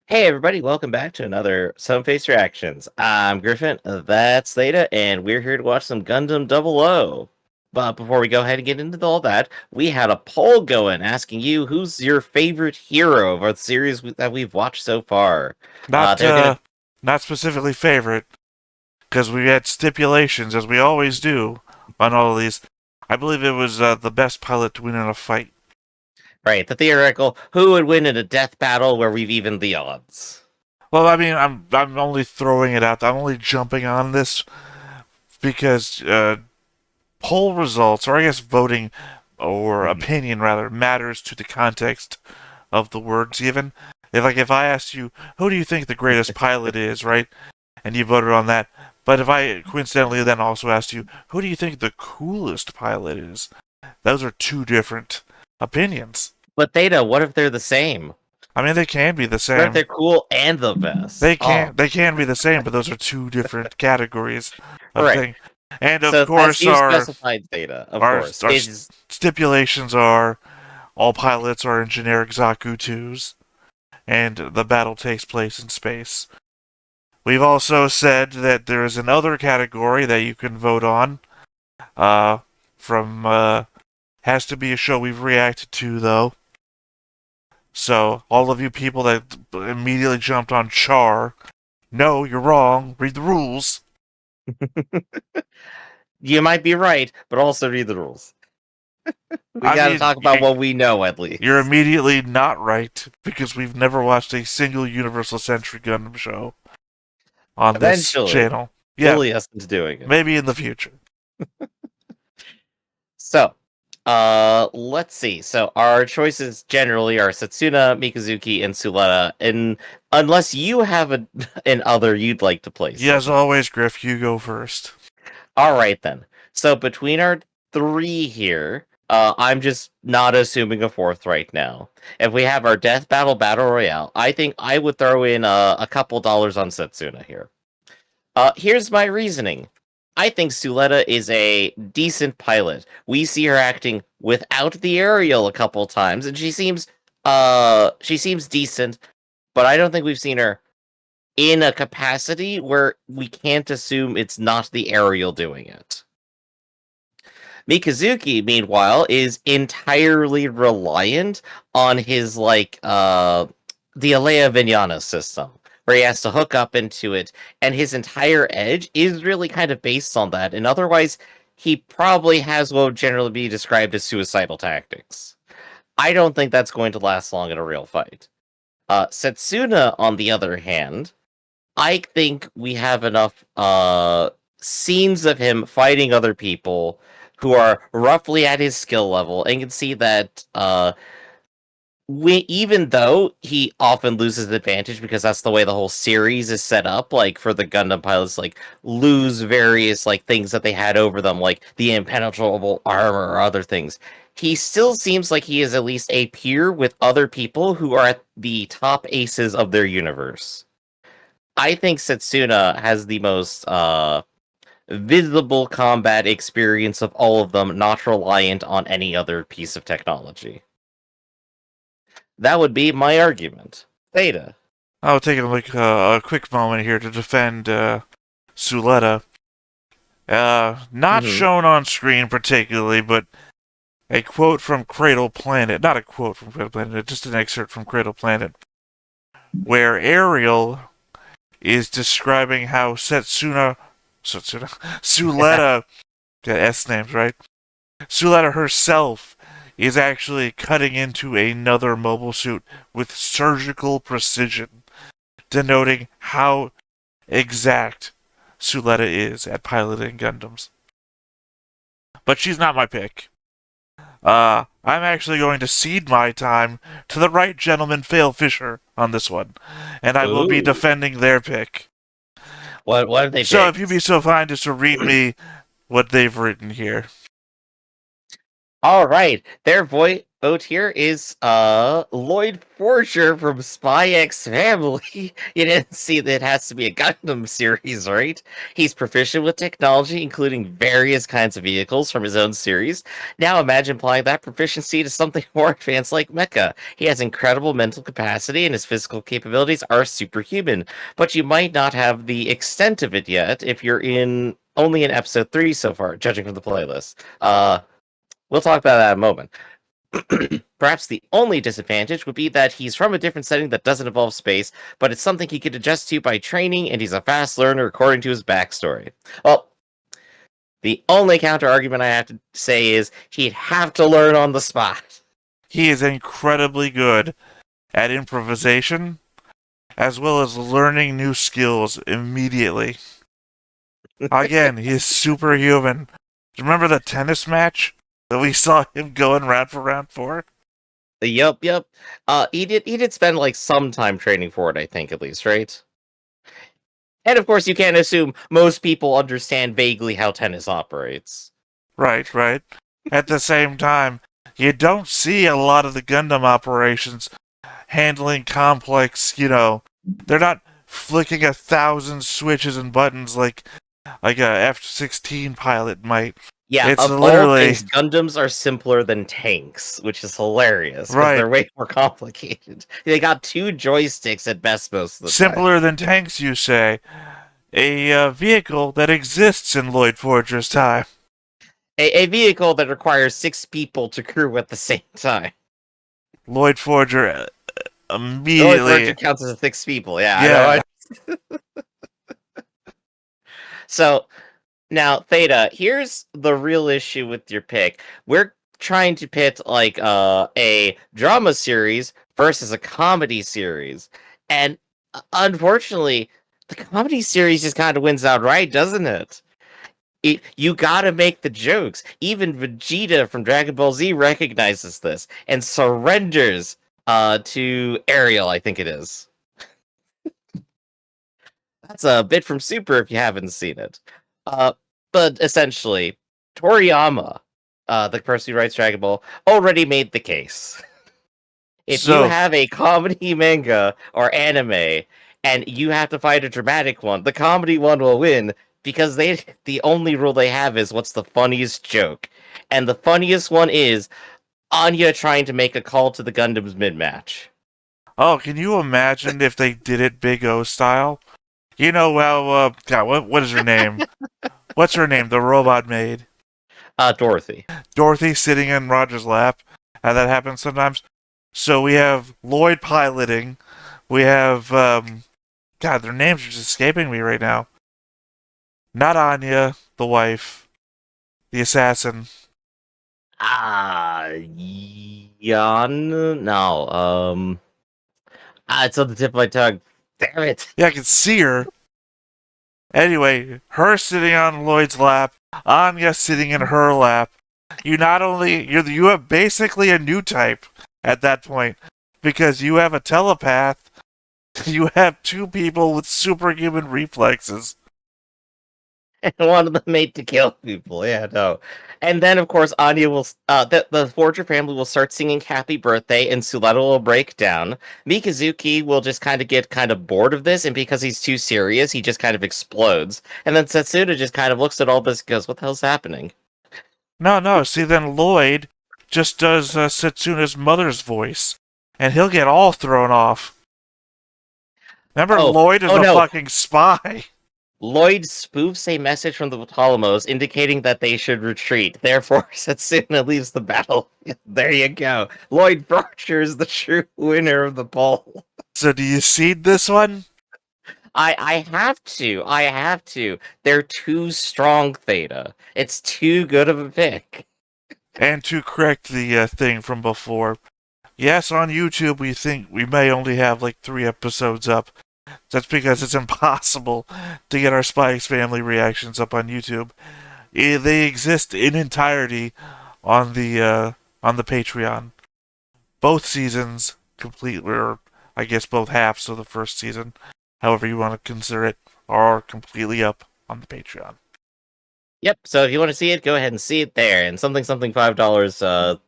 Hey everybody, welcome back to another Some Face Reactions. I'm Griffin, that's Theta, and we're here to watch some Gundam 00. But before we go ahead and get into all that, we had a poll going asking you who's your favorite hero of our series that we've watched so far. Not They're gonna not specifically favorite, because we had stipulations, as we always do, on all of these. I believe it was the best pilot to win in a fight. right, the theoretical who would win in a death battle where we've evened the odds. Well, I mean, I'm only throwing it out. I'm only jumping on this because poll results, or I guess voting or opinion rather, matters to the context of the words given. If I asked you, who do you think the greatest pilot is, right? And you voted on that. But if I coincidentally then also asked you, who do you think the coolest pilot is? Those are two different opinions. But Theta, what if they're the same? I mean, they can be the What if same. they're cool and the best? They can be the same, but those are two different categories of Right. thing. And of So as course, you specified, Theta, of course, our is stipulations are all pilots are in generic Zaku 2s, and the battle takes place in space. We've also said that there is another category that you can vote on. Has to be a show we've reacted to, though. So, all of you people that immediately jumped on Char, no, you're wrong. Read the rules. you might be right, but also read the rules. We I got to mean, talk about what we know at least. you're immediately not right because we've never watched a single Universal Century Gundam show on this Eventually, channel. Yeah, bully us into doing it. maybe in the future. So, let's see. So our choices generally are Setsuna, Mikazuki, and Suletta. And unless you have an other you'd like to place, Yeah, as always, Griff, you go first. all right then. So between our three here, I'm just not assuming a fourth right now. If we have our death battle royale, I think I would throw in a couple dollars on Setsuna here. Here's my reasoning. I think Suletta is a decent pilot. We see her acting without the aerial a couple times, and she seems decent, but I don't think we've seen her in a capacity where we can't assume it's not the aerial doing it. Mikazuki, meanwhile, is entirely reliant on his the Alea Vignana system, where he has to hook up into it, and his entire edge is really kind of based on that. And otherwise, he probably has what would generally be described as suicidal tactics. I don't think that's going to last long in a real fight. Setsuna, on the other hand, I think we have enough scenes of him fighting other people who are roughly at his skill level, and can see that even though he often loses advantage because that's the way the whole series is set up, like for the Gundam pilots, like lose various like things that they had over them, like the impenetrable armor or other things. He still seems like he is at least a peer with other people who are at the top aces of their universe. I think Setsuna has the most visible combat experience of all of them, not reliant on any other piece of technology. That would be my argument. Theta. I'll take a quick moment here to defend Suletta. Not Mm-hmm. shown on screen particularly, but a quote from Cradle Planet. Not a quote from Cradle Planet, just an excerpt from Cradle Planet, where Ariel is describing how Suletta, got S names, right? Suletta herself is actually cutting into another mobile suit with surgical precision, denoting how exact Suletta is at piloting Gundams. But she's not my pick. I'm actually going to cede my time to the right gentleman, Fail Fisher, on this one, and I will be Ooh. defending their pick. What have they So picked? if you'd be so kind as to read me what they've written here. All right, O tier is Lloyd Forger from Spy X Family. You didn't see that it has to be a Gundam series, right? He's proficient with technology, including various kinds of vehicles from his own series. Now imagine applying that proficiency to something more advanced like Mecha. He has incredible mental capacity and his physical capabilities are superhuman, but you might not have the extent of it yet if you're in only in episode 3 so far, judging from the playlist. We'll talk about that in a moment. Perhaps the only disadvantage would be that he's from a different setting that doesn't involve space, but it's something he could adjust to by training, and he's a fast learner according to his backstory. Well, the only counter argument I have to say is he'd have to learn on the spot. He is incredibly good at improvisation, as well as learning new skills immediately. Again, he's superhuman. Remember the tennis match that we saw him going round for round 4? Yep. He did spend like some time training for it, I think, at least, right? And of course, you can't assume most people understand vaguely how tennis operates. Right. At the same time, you don't see a lot of the Gundam operations handling complex, they're not flicking 1,000 switches and buttons like a F-16 pilot might. Yeah, It's of all literally things, Gundams are simpler than tanks, which is hilarious because right. they're way more complicated. They got 2 joysticks at best most of the time. Simpler than tanks, you say? A vehicle that exists in Lloyd Forger's time. A vehicle that requires 6 people to crew at the same time. Lloyd Forger Lloyd immediately. Forger counts as 6 people. Yeah. Yeah. I know. So now, Theta, here's the real issue with your pick. We're trying to pit like a drama series versus a comedy series, and unfortunately, the comedy series just kind of wins outright, doesn't it? You gotta make the jokes. Even Vegeta from Dragon Ball Z recognizes this and surrenders to Ariel, I think it is. That's a bit from Super if you haven't seen it. But essentially, Toriyama, the person who writes Dragon Ball, already made the case. If you So, have a comedy manga or anime and you have to fight a dramatic one, the comedy one will win because the only rule they have is what's the funniest joke. And the funniest one is Anya trying to make a call to the Gundam's mid-match. can you imagine if they did it Big O style? God, what is her name? What's her name? The robot maid. Dorothy. Dorothy sitting in Roger's lap, and that happens sometimes. So we have Lloyd piloting. We have, God, their names are just escaping me right now. Not Anya, the wife, the assassin. Jan? No, it's on the tip of my tongue. Damn it. Yeah, I can see her. Anyway, her sitting on Lloyd's lap, Anya sitting in her lap. You have basically a new type at that point because you have a telepath. You have 2 people with superhuman reflexes. And one of them made to kill people. Yeah, no. And then, of course, Anya will, the Forger family will start singing Happy Birthday, and Suletta will break down. Mikazuki will just get kind of bored of this, and because he's too serious, he just kind of explodes. And then Setsuna just kind of looks at all this and goes, what the hell's happening? No. See, then Lloyd just does Setsuna's mother's voice, and he'll get all thrown off. Remember, Lloyd is a fucking spy. Lloyd spoofs a message from the Ptolemies indicating that they should retreat. Therefore, Setsuna leaves the battle. There you go. Lloyd Forger is the true winner of the poll. So do you seed this one? I have to. They're too strong, Theta. It's too good of a pick. And to correct the thing from before, yes, on YouTube we think we may only have like 3 episodes up. That's because it's impossible to get our Spy X Family reactions up on YouTube. They exist in entirety on the Patreon. Both seasons complete, or I guess both halves of the first season, however you want to consider it, are completely up on the Patreon. Yep. So if you want to see it, go ahead and see it there. And something $5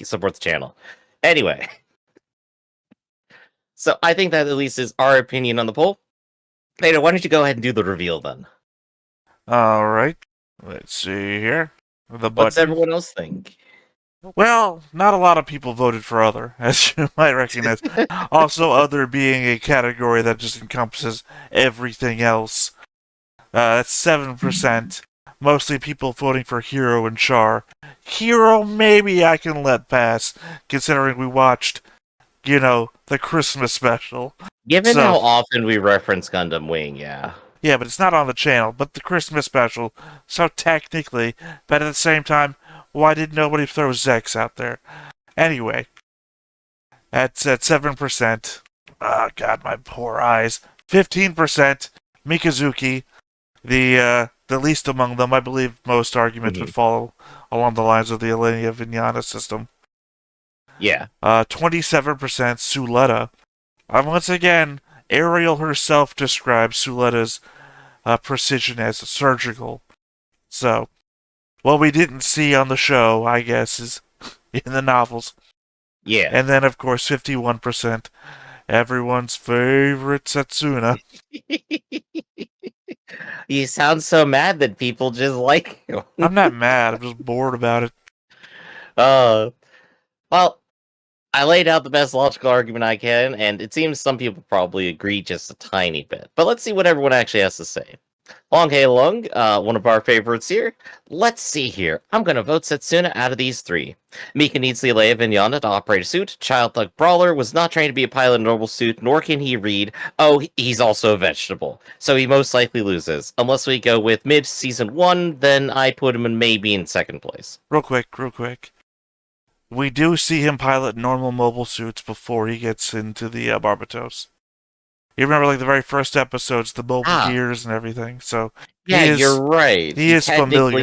support the channel. Anyway, so I think that at least is our opinion on the poll. Theta, why don't you go ahead and do the reveal then? All right. Let's see here. The What's button. everyone else think? Well, not a lot of people voted for other, as you might recognize. Also, other being a category that just encompasses everything else. That's 7%. Mostly people voting for Hero and Char. Hero, maybe I can let pass, considering we watched, the Christmas special. Given So, how often we reference Gundam Wing, yeah. yeah, but it's not on the channel, but the Christmas special. So technically, but at the same time, why did nobody throw Zex out there? Anyway, that's at 7%. Oh, God, my poor eyes. 15%, Mikazuki. The least among them. I believe most arguments would follow along the lines of the Alenia Vignana system. Yeah. 27% Suletta. Once again, Ariel herself describes Suletta's precision as surgical. So, what we didn't see on the show, I guess, is in the novels. Yeah. And then, of course, 51%, everyone's favorite Setsuna. You sound so mad that people just like you. I'm not mad, I'm just bored about it. Well, I laid out the best logical argument I can, and it seems some people probably agree just a tiny bit. But let's see what everyone actually has to say. Long Hey Long, one of our favorites here. Let's see here. I'm gonna vote Setsuna out of these three. Mika needs the Leia Vignana to operate a suit. Child Thug Brawler was not trained to be a pilot in a normal suit, nor can he read. Oh, he's also a vegetable. So he most likely loses. Unless we go with mid-season 1, then I put him maybe in second place. Real quick. We do see him pilot normal mobile suits before he gets into the Barbatos. You remember, like, the very first episodes, the mobile gears and everything. So yeah, you're right. He is familiar.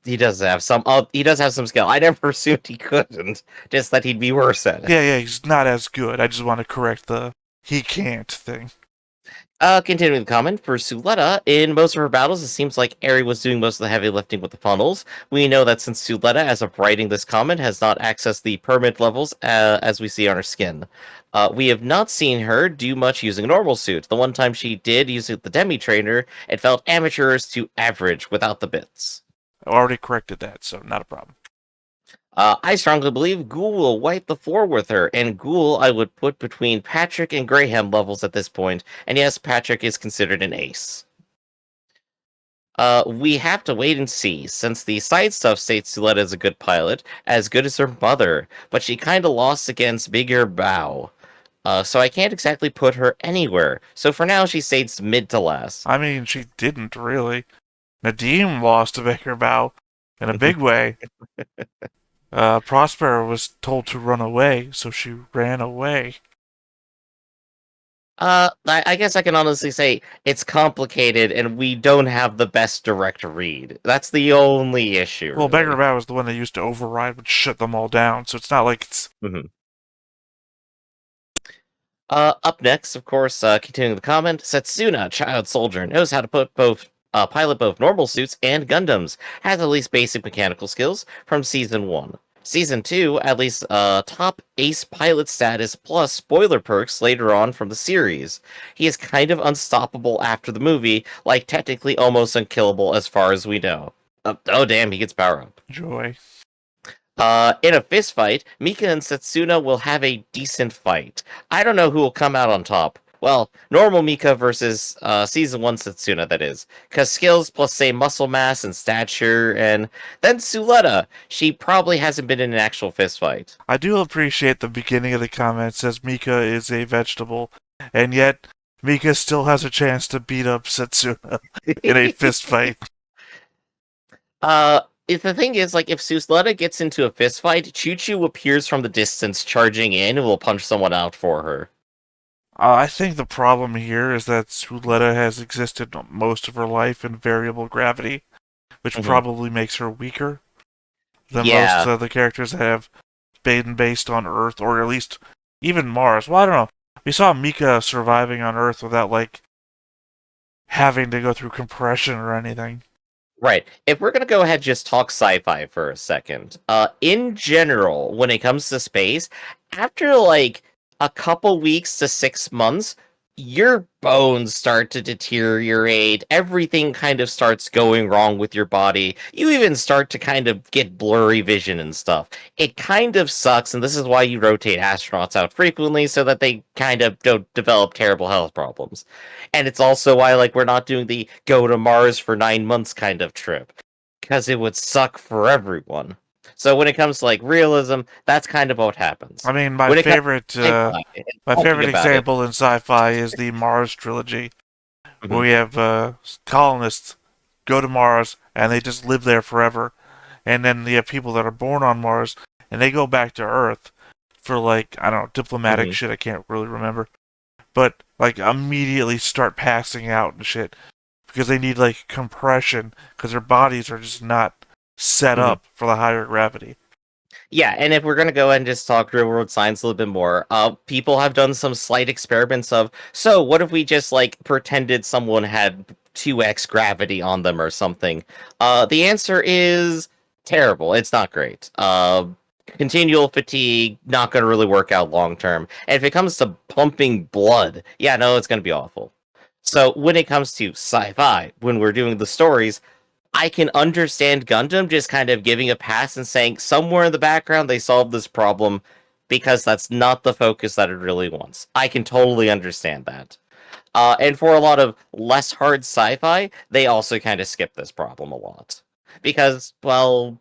He does have some skill. I never assumed he couldn't. Just that he'd be worse at it. Yeah, he's not as good. I just want to correct the he can't thing. Continuing the comment, for Suletta, in most of her battles, it seems like Eri was doing most of the heavy lifting with the funnels. We know that since Suletta, as of writing this comment, has not accessed the permanent levels as we see on her skin. We have not seen her do much using a normal suit. The one time she did use the Demi Trainer, it felt amateurish to average without the bits. I already corrected that, so not a problem. I strongly believe Ghoul will wipe the floor with her, and Ghoul I would put between Patrick and Graham levels at this point, and yes, Patrick is considered an ace. We have to wait and see, since the side stuff states Suletta is a good pilot, as good as her mother, but she kinda lost against Bigger Bow. So I can't exactly put her anywhere, so for now she stays mid to last. I mean, she didn't really. Nadim lost to Baker Bow in a big way. Prospero was told to run away, so she ran away. I guess I can honestly say it's complicated, and we don't have the best direct read. That's the only issue. Well, really. Baker Bow was the one they used to override, which shut them all down, so it's not like it's... Up next, of course, continuing the comment, Setsuna, child soldier, knows how to pilot both normal suits and Gundams, has at least basic mechanical skills from Season 1. Season 2, at least top ace pilot status plus spoiler perks later on from the series. He is kind of unstoppable after the movie, like technically almost unkillable as far as we know. Oh damn, he gets power up. Joy. In a fist fight, Mika and Setsuna will have a decent fight. I don't know who will come out on top. Well, normal Mika versus Season 1 Setsuna, that is. Because skills plus, say, muscle mass and stature, and then Suletta. She probably hasn't been in an actual fist fight. I do appreciate the beginning of the comment says Mika is a vegetable, and yet Mika still has a chance to beat up Setsuna in a fist fight. If the thing is, like, if Suletta gets into a fist fight, Choo-Choo appears from the distance charging in and will punch someone out for her. I think the problem here is that Suletta has existed most of her life in variable gravity, which probably makes her weaker than most of the characters that have been based on Earth, or at least even Mars. Well, I don't know. We saw Mika surviving on Earth without, like, having to go through compression or anything. Right. If we're gonna go ahead and just talk sci-fi for a second, in general, when it comes to space, after like a couple weeks to 6 months, your bones start to deteriorate. Everything kind of starts going wrong with your body. You even start to kind of get blurry vision and stuff. It kind of sucks, and this is why you rotate astronauts out frequently so that they kind of don't develop terrible health problems. And it's also why like we're not doing the go to Mars for 9 months kind of trip. Because it would suck for everyone. So when it comes to like realism, that's kind of what happens. I mean, When it comes to sci-fi and my talking favorite about it, example in sci-fi is the Mars trilogy, where mhm, we have colonists go to Mars and they just live there forever, and then you have people that are born on Mars and they go back to Earth for like I don't know diplomatic mhm, shit. I can't really remember, but like immediately start passing out and shit because they need like compression because their bodies are just not set mhm. up for the higher gravity. Yeah, and if we're gonna go ahead and just talk real world science a little bit more, people have done some slight experiments of so what if we just like pretended someone had 2x gravity on them or something? The answer is terrible. It's not great. Continual fatigue, not gonna really work out long term. And if it comes to pumping blood, yeah, no, it's gonna be awful. So when it comes to sci-fi, when we're doing the stories, I can understand Gundam just kind of giving a pass and saying somewhere in the background they solved this problem because that's not the focus that it really wants. I can totally understand that. And for a lot of less hard sci-fi, they also kind of skip this problem a lot. Because, well,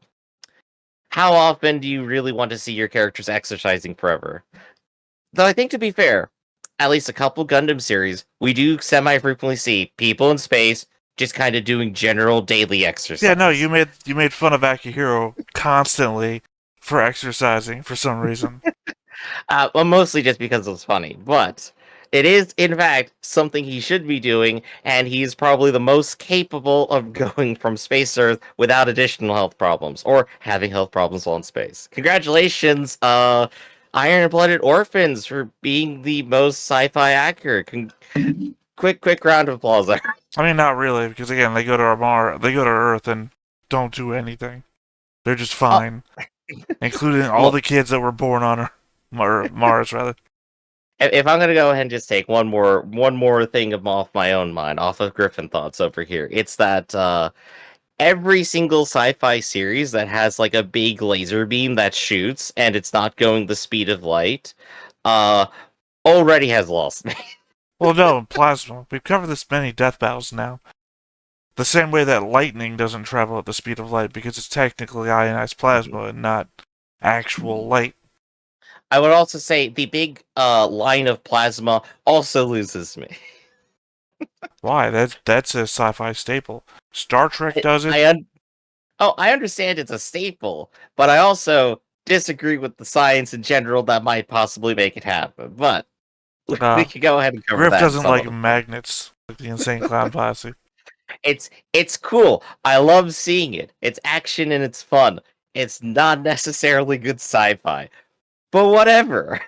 how often do you really want to see your characters exercising forever? Though I think to be fair, at least a couple Gundam series, we do semi-frequently see people in space just kind of doing general daily Yeah, no, exercise. you made fun of Akihiro constantly for exercising for some reason. Well, mostly just because it's funny, but it is, in fact, something he should be doing, and he's probably the most capable of going from space to Earth without additional health problems or having health problems while in space. Congratulations, Iron-Blooded Orphans, for being the most sci-fi accurate. Quick round of applause there. I mean, not really, because again, they go to Earth and don't do anything. They're just Oh, fine, including all well, the kids that were born on Mars, rather. if I'm gonna go ahead and just take one more thing off my own mind, off of Griffin thoughts over here, it's that every single sci-fi series that has like a big laser beam that shoots and it's not going the speed of light, uh, already has lost me. Well, no, plasma. We've covered this many death battles now. The same way that lightning doesn't travel at the speed of light because it's technically ionized plasma and not actual light. I would also say the big line of plasma also loses me. Why? That's a sci-fi staple. Star Trek I, does it. I un- oh, I understand it's a staple, but I also disagree with the science in general that might possibly make it happen. But we Uh, could go ahead and cover Griff that doesn't some like other point. magnets, like the Insane Clown Posse. It's cool. I love seeing it. It's action and it's fun. It's not necessarily good sci-fi, but whatever.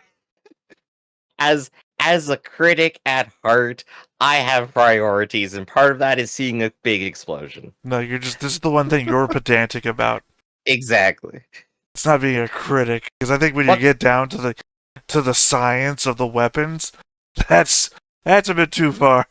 As as a critic at heart, I have priorities, and part of that is seeing a big explosion. No, this is the one thing you're pedantic about. Exactly. It's not being a critic, because I think when you What get down to the science of the weapons, that's that's a bit too far.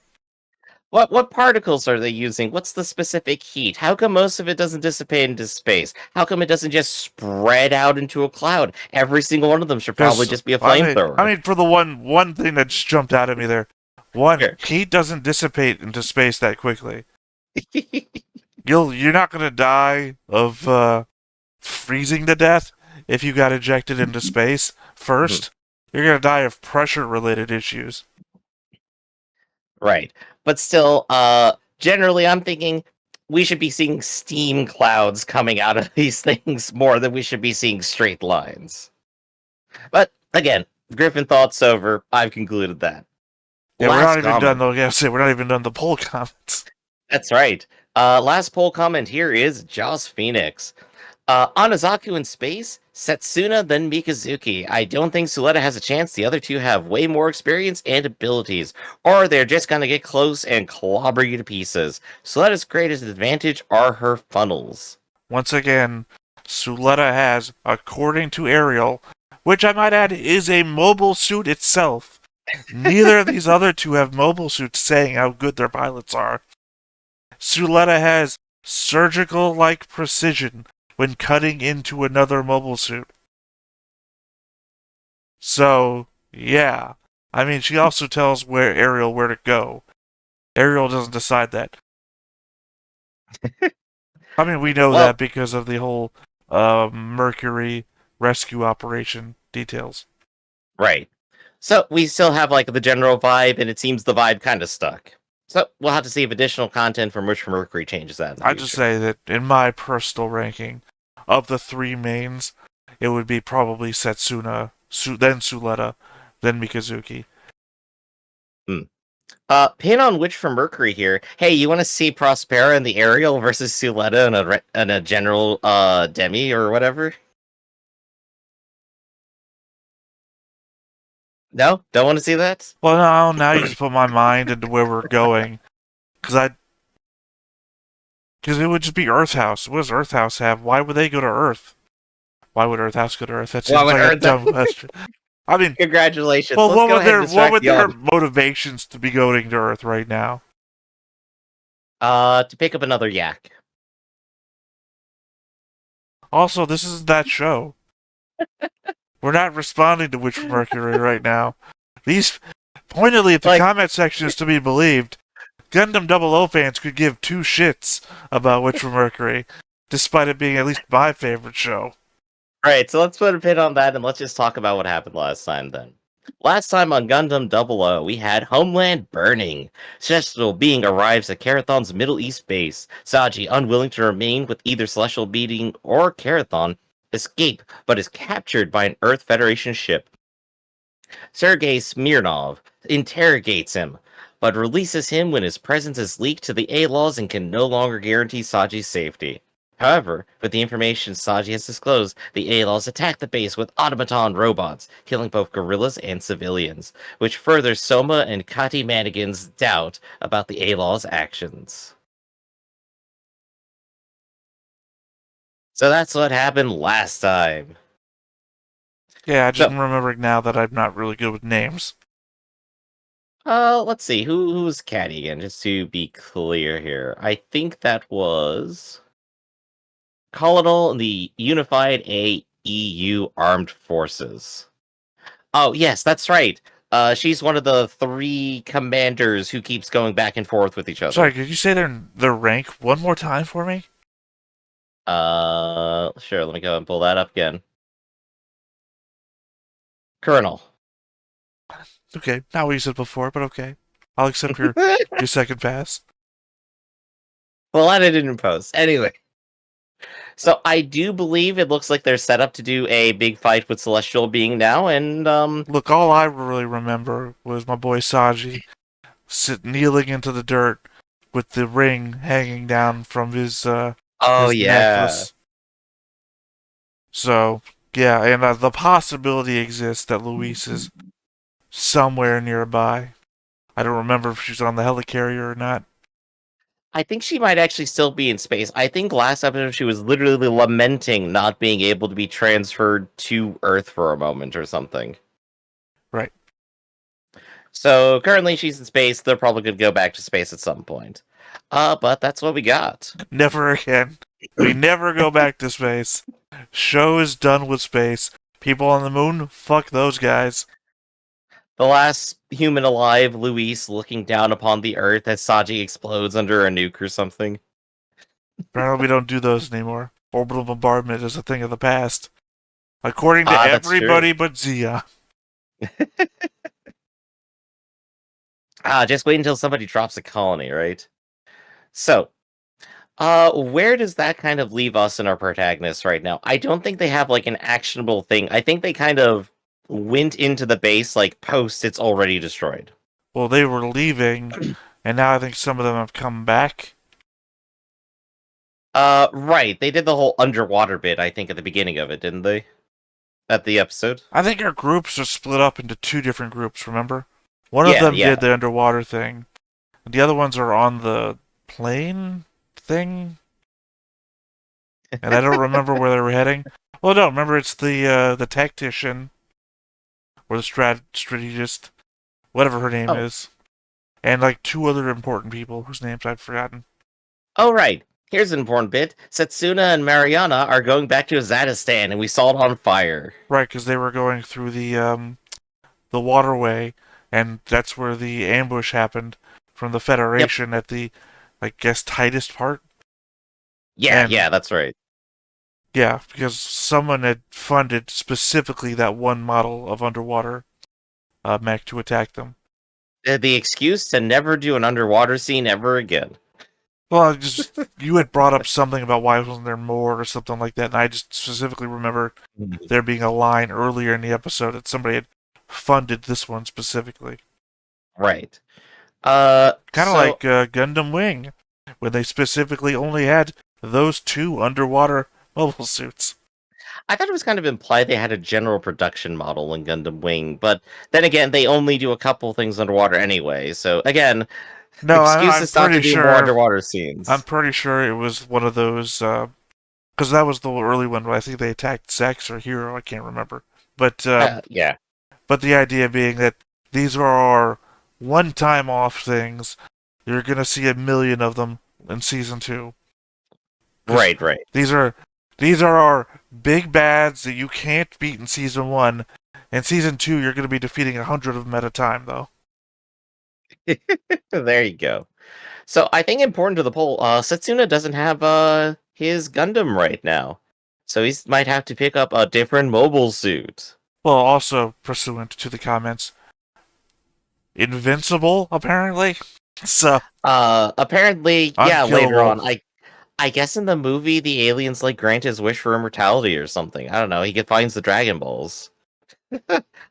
what particles are they using? What's the specific heat? How come most of it doesn't dissipate into space? How come it doesn't just spread out into a cloud? Every single one of them should probably Because just be a I flamethrower. mean, for the one thing that just jumped out at me there, one Sure. heat doesn't dissipate into space that quickly. You're not gonna die of freezing to death if you got ejected into space Mhm. first. You're gonna die of pressure related issues. Right. But still, generally I'm thinking we should be seeing steam clouds coming out of these things more than we should be seeing straight lines. But again, Griffin thoughts over. I've concluded that. Yeah, we're not Last even done comment. though. Yeah, say we're not even done the poll comments. That's right. Last poll comment here is Joss Phoenix. Anazaku in space, Setsuna, then Mikazuki. I don't think Suletta has a chance. The other two have way more experience and abilities, or they're just gonna get close and clobber you to pieces. Suletta's greatest advantage are her funnels. Once again, Suletta has, according to Ariel, which I might add is a mobile suit itself. Neither of these other two have mobile suits saying how good their pilots are. Suletta has surgical-like precision when cutting into another mobile suit. So, yeah. I mean, she also tells Ariel where to go. Ariel doesn't decide that. I mean, we know Well, that because of the whole Mercury rescue operation details. right. So we still have like the general vibe, and it seems the vibe kind of stuck. So we'll have to see if additional content from Rich Mercury changes that in the I just future. say that in my personal ranking of the three mains, it would be probably Setsuna, then Suletta, then Mikazuki. Hmm. Pin on Witch from Mercury here. Hey, you want to see Prospera and the Ariel versus Suletta and a general Demi or whatever? No, don't want to see that. Well, now you just put my mind into where we're going, because it would just be Earth House. What does Earth House have? Why would they go to Earth? Why would Earth House go to Earth? That Why seems would like a Earth? dumb question. I mean, Congratulations. well, Let's go ahead and what distract would the their audience. motivations to be going to Earth right now? To pick up another yak. Also, this isn't that show. We're not responding to Witch from Mercury right now. These, pointedly, if the Like, comment section is to be believed, Gundam 00 fans could give two shits about Witch from Mercury, despite it being at least my favorite show. alright, so let's put a pin on that and let's just talk about what happened last time then. Last time on Gundam 00, we had Homeland burning. Celestial Being arrives at Karathon's Middle East base. Saji, unwilling to remain with either Celestial Being or Karathon, escape but is captured by an Earth Federation ship. Sergei Smirnov interrogates him, but releases him when his presence is leaked to the A-Laws and can no longer guarantee Saji's safety. However, with the information Saji has disclosed, the A-Laws attack the base with automaton robots, killing both guerrillas and civilians, which furthers Soma and Kati Madigan's doubt about the A-Laws' actions. So that's what happened last time. Yeah, I just So, am remembering now that I'm not really good with names. let's see, who's Kati again, just to be clear here. I think that was Colonel in the Unified AEU Armed Forces. Oh, yes, that's right. She's one of the three commanders who keeps going back and forth with each Sorry, other. could you say their rank one more time for me? Sure, let me go and pull that up again. Colonel. Okay, not what you said before, but okay. I'll accept your second pass. Well, I didn't post. Anyway, so I do believe it looks like they're set up to do a big fight with Celestial Being now, and Look, all I really remember was my boy Saji kneeling into the dirt with the ring hanging down from oh his yeah. necklace. So yeah, and the possibility exists that Luis is somewhere nearby. I don't remember if she's on the helicarrier or not. I think she might actually still be in space. I think last episode she was literally lamenting not being able to be transferred to Earth for a moment or something. Right. So currently she's in space. They're probably going to go back to space at some point. But that's what we got. Never again. We never go back to space. Show is done with space. People on the moon, fuck those guys. The last human alive, Luis, looking down upon the Earth as Saji explodes under a nuke or something. Apparently, we don't do those anymore. Orbital bombardment is a thing of the past. According to That's true. everybody but Zia. Just wait until somebody drops a colony, right? So, where does that kind of leave us and our protagonists right now? I don't think they have like an actionable thing. I think they kind of went into the base like post it's already destroyed. Well, they were leaving, and now I think some of them have come back. Right. They did the whole underwater bit, I think, at the beginning of it, didn't they? At the episode? I think our groups are split up into two different groups, remember? One of Yeah, them yeah. did the underwater thing. The other ones are on the plane thing, and I don't remember where they were heading. Well, no, remember it's the tactician or the strategist, whatever her name Oh. is, and like two other important people whose names I've forgotten. Oh, right. Here's an important bit. Setsuna and Mariana are going back to Azadistan, and we saw it on fire. Right, because they were going through the waterway, and that's where the ambush happened from the Yep. Federation at the, I guess, tightest part. Yeah, And yeah, that's right. yeah, because someone had funded specifically that one model of underwater mech to attack them. The excuse to never do an underwater scene ever again. Well, just you had brought up something about why wasn't there more or something like that, and I just specifically remember there being a line earlier in the episode that somebody had funded this one specifically. Right. Kind of So like Gundam Wing, when they specifically only had those two underwater mobile suits. I thought it was kind of implied they had a general production model in Gundam Wing, but then again, they only do a couple things underwater anyway. So again, No, I'm excuses not to pretty do more sure. underwater I'm scenes. pretty sure it was one of those because that was the early one where I think they attacked Sex or Hero. I can't remember, but Yeah. but the idea being that these are our one-time off things. You're gonna see a million of them in season 2 because Right, right. these are these are our big bads that you can't beat in season 1. In season 2, you're gonna be defeating 100 of them at a time, though. There you go. So I think important to the poll, Setsuna doesn't have his Gundam right now. So he might have to pick up a different mobile suit. Well, also pursuant to the comments, invincible apparently. So Apparently, yeah, later unkillable. on. I guess in the movie the aliens like grant his wish for immortality or something. I don't know. Finds the Dragon Balls.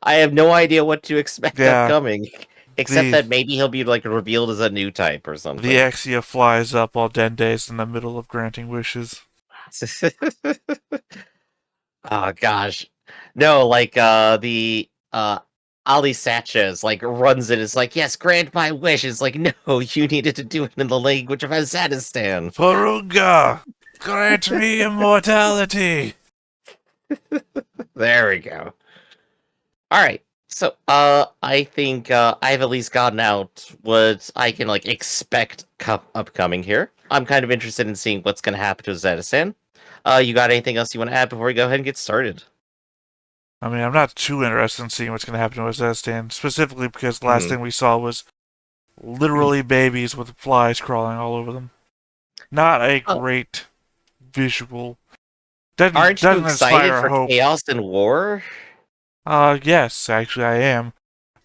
I have no idea what to expect Yeah, upcoming, except the that maybe he'll be like revealed as a new type or the something. Exia flies up while Dende's in the middle of granting wishes. Oh gosh. No, like the Ali Sanchez like runs it. It's like, yes, grant my wish. It's like, no, you needed to do it in the language of Afghanistan. Faruga, grant me immortality. There we go. Alright. So I think I've at least gotten out what I can like expect upcoming here. I'm kind of interested in seeing what's gonna happen to Zedistan. You got anything else you want to add before we go ahead and get started? I mean, I'm not too interested in seeing what's going to happen to Azestan, specifically because the last Mhm. thing we saw was literally babies with flies crawling all over them. Not a Oh, great visual. Doesn't aren't you doesn't excited inspire for hope. chaos and war? Yes, actually I am.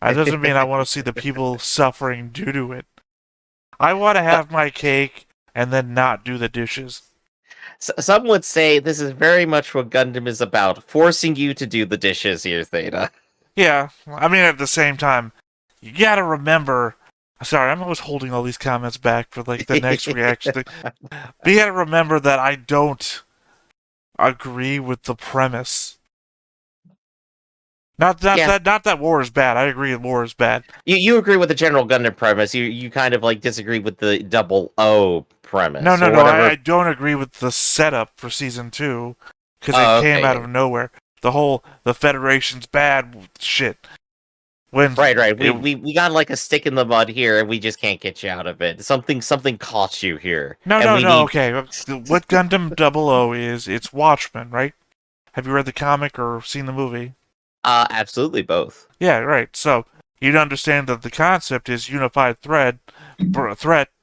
That doesn't mean I want to see the people suffering due to it. I want to Uh, have my cake and then not do the dishes. some would say this is very much what Gundam is about, forcing you to do the dishes here, Theta. Yeah, I mean at the same time, you gotta remember. Sorry, I'm always holding all these comments back for like the next reaction thing. But you gotta remember that I don't agree with the premise. Yeah, Not that war is bad. I agree that war is bad. you agree with the general Gundam premise. You kind of like disagree with the double O No, premise no, or no. whatever. I don't agree with the setup for season 2 because it Oh, came out okay. of nowhere. The Federation's bad shit. When Right, right. We, it we we got like a stick in the mud here, and we just can't get you out of it. Something caught you here, no, and no, we no. need. Okay, what Gundam Double O is? It's Watchmen, right? Have you read the comic or seen the movie? Absolutely both. Yeah, right. So you'd understand that the concept is unified threat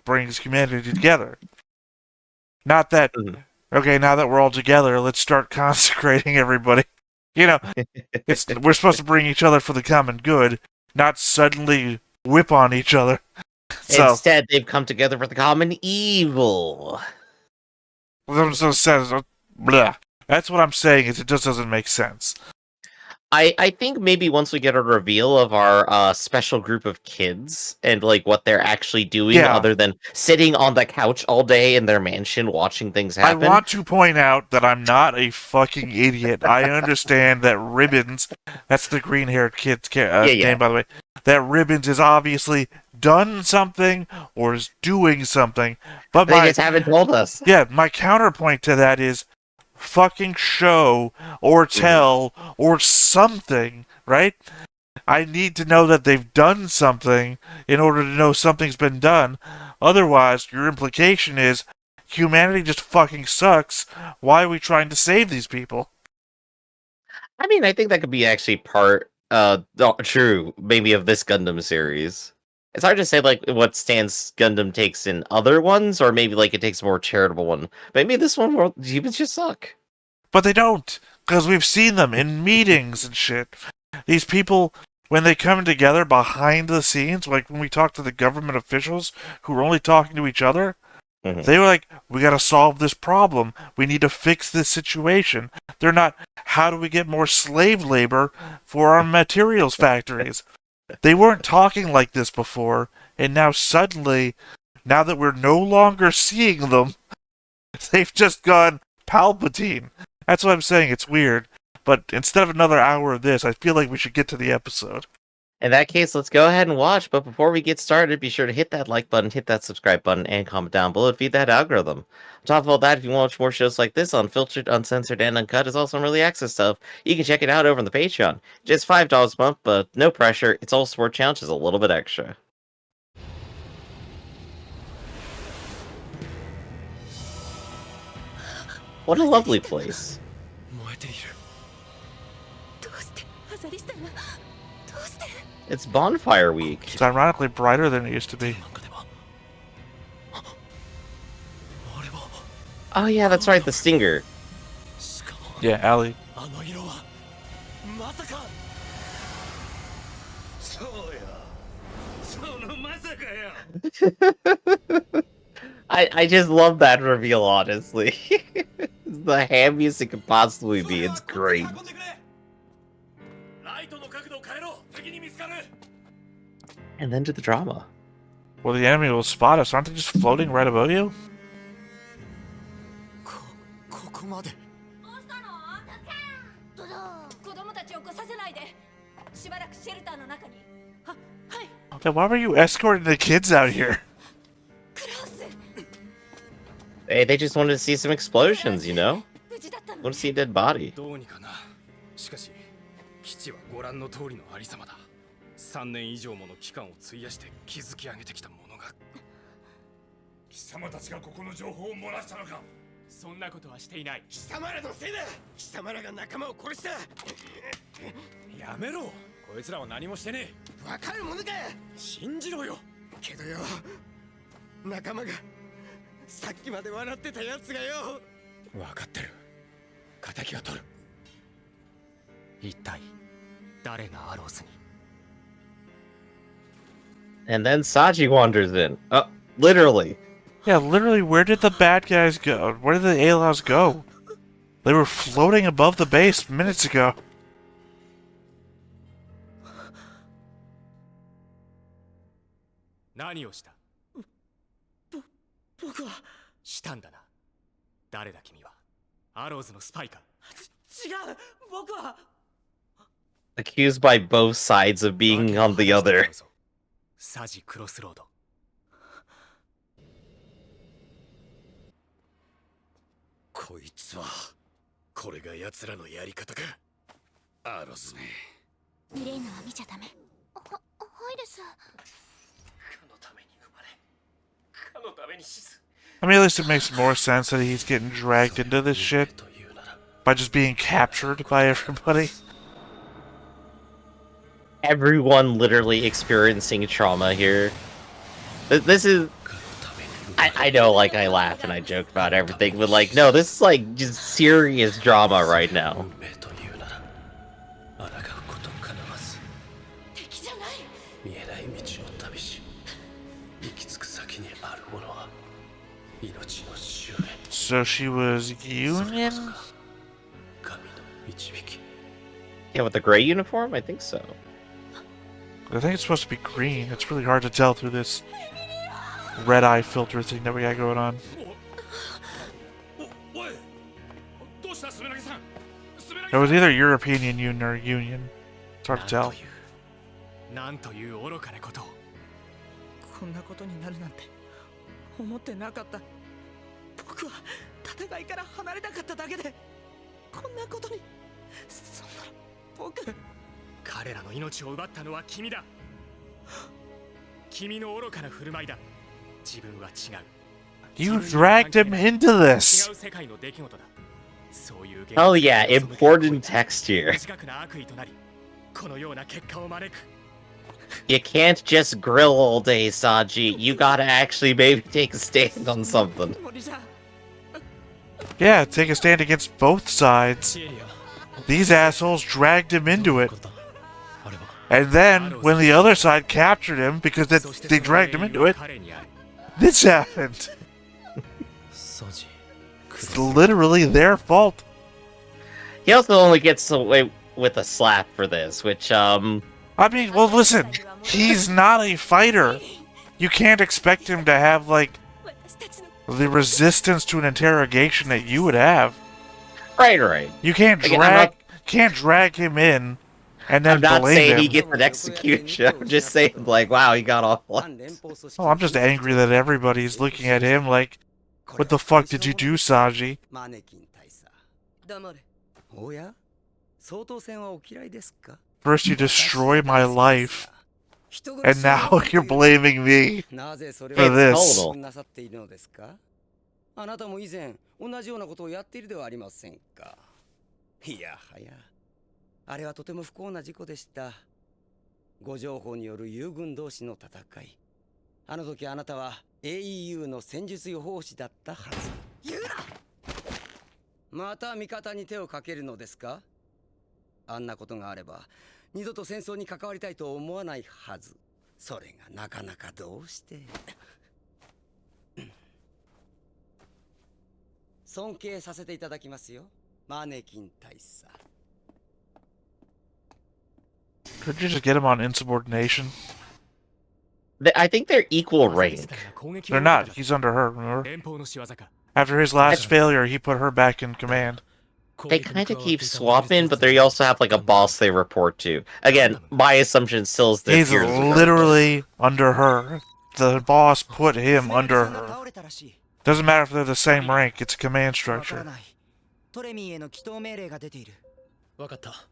brings humanity together. Not that Mhm. okay, now that we're all together, let's start consecrating everybody. You know, it's we're supposed to bring each other for the common good, not suddenly whip on each other. So Instead, they've come together for the common evil. I'm so sad. Blah. That's what I'm saying. Is it just doesn't make sense. I think maybe once we get a reveal of our special group of kids and like what they're actually doing Yeah. other than sitting on the couch all day in their mansion watching things I happen. want to point out that I'm not a fucking idiot. I understand that Ribbons, that's the green haired kid's Yeah, name, yeah. by the way, that Ribbons is obviously done something or is doing something. But They just haven't told us. my counterpoint to that is fucking show or Mhm. tell or something, right? I need to know that they've done something in order to know something's been done. Otherwise, your implication is humanity just fucking sucks. Why are we trying to save these people? I mean, I think that could be actually part true maybe of this Gundam series. It's hard to say like what stance Gundam takes in other ones, or maybe like it takes a more charitable one. Maybe this one where humans just suck. But they don't, because we've seen them in meetings and shit. These people, when they come together behind the scenes, like when we talk to the government officials who are only talking to each other, Mhm. they were like, we gotta solve this problem. We need to fix this situation. They're not, how do we get more slave labor for our materials factories? They weren't talking like this before, and now suddenly, now that we're no longer seeing them, they've just gone Palpatine. That's what I'm saying. It's weird. But instead of another hour of this, I feel like we should get to the episode. In that case, let's go ahead and watch. But before we get started, be sure to hit that like button, hit that subscribe button, and comment down below to feed that algorithm. On top of all that, if you want to watch more shows like this, unfiltered, uncensored, and uncut, is also some early access stuff. You can check it out over on the Patreon. Just $5 a month, but no pressure. It's all support challenge, just a little bit extra. What a lovely place. It's bonfire week. It's ironically brighter than it used to be. Oh yeah, that's right, the stinger. Yeah, Allie. I just love that reveal, honestly. It's the hammiest it could possibly be. It's great. And then to the drama. Well, the enemy will spot us. Aren't they just floating right above you? Okay, why were you escorting the kids out here? Hey, they just wanted to see some explosions, you know? Want to see a dead body. 3年以上もの期間を費やして築き上げてきたものが貴様たちがここの情報を漏らしたのか。そんなことはしていない。貴様らのせいだ。貴様らが仲間を殺した。やめろ。こいつらは何もしてねえ。わかるものか。信じろよ。けどよ、仲間がさっきまで笑ってたやつがよ。わかってる。敵を取る。一体誰がアローズに。 And then Saji wanders in. Literally. Yeah, literally, where did the bad guys go? Where did the Alows go? They were floating above the base minutes ago. 何をした？僕はしたんだな。誰だ君は？アローズのスパイか？違う。僕は Accused by both sides of being on the other. サジクロスロード。こいつはこれが奴らのやり方か。アロスめ。ミレーナは見ちゃダメ。はいです。かのために生まれ、かのために死す。 I mean, at least it makes more sense that he's getting dragged into this shit by just being captured by everybody. Everyone literally experiencing trauma here. This is... I know, like, I laugh and I joke about everything, but, like, no, this is, like, just serious drama right now. So she was Union? Yeah, with the gray uniform? I think so. I think it's supposed to be green. It's really hard to tell through this red eye filter thing that we got going on. おいどうしたスメラギさんスメラギ It さん was either European Union or Union. It's hard to tell. なんという愚かなことをこんなことになるなんて思ってなかった僕は戦いから離れたかっただけでこんなことにそんな僕彼らの命を奪ったのは君だ君の愚かな振る舞いだ自分は違う You dragged him into 違 this! う世界の出来事だそういう Oh yeah, important text here. 短くな悪意となりこのような結果を招く You can't just grill all day, Saji. You gotta actually maybe take a stand on something. Yeah, take a stand against both sides. These assholes dragged him into it. And then, when the other side captured him because they dragged him into it, this happened. It's literally their fault. He also only gets away with a slap for this, which, I mean, well, listen, he's not a fighter. You can't expect him to have, like, the resistance to an interrogation that you would have. right. You can't Again, drag him in and then I'm not blame saying him. he gets an execution. I'm just saying, like, wow, he got off light. Oh, I'm just angry that everybody's looking at him like, what the fuck did you do, Saji? First you destroy my life, and now you're blaming me for this. Total. あなたも以前同じようなことをやっているではありませんか。いやはや、あれはとても不幸な事故でした。誤情報による友軍同士の戦い。あの時あなたは AEU の戦術予報士だったはず。言うな。また味方に手をかけるのですか。あんなことがあれば二度と戦争に関わりたいと思わないはず。それがなかなかどうして。尊敬させていただきますよ、マネキン大佐。 Could you just get him on insubordination? I think they're equal rank. They're not. He's under her, remember? After his last failure, he put her back in command. They kind of keep swapping, but they also have, like, a boss they report to. Again, my assumption still is that He's Piers is literally under her. The boss put him under her. Doesn't matter if they're the same rank, it's a command structure. トレミーへの祈祷命令が出ている。わかった。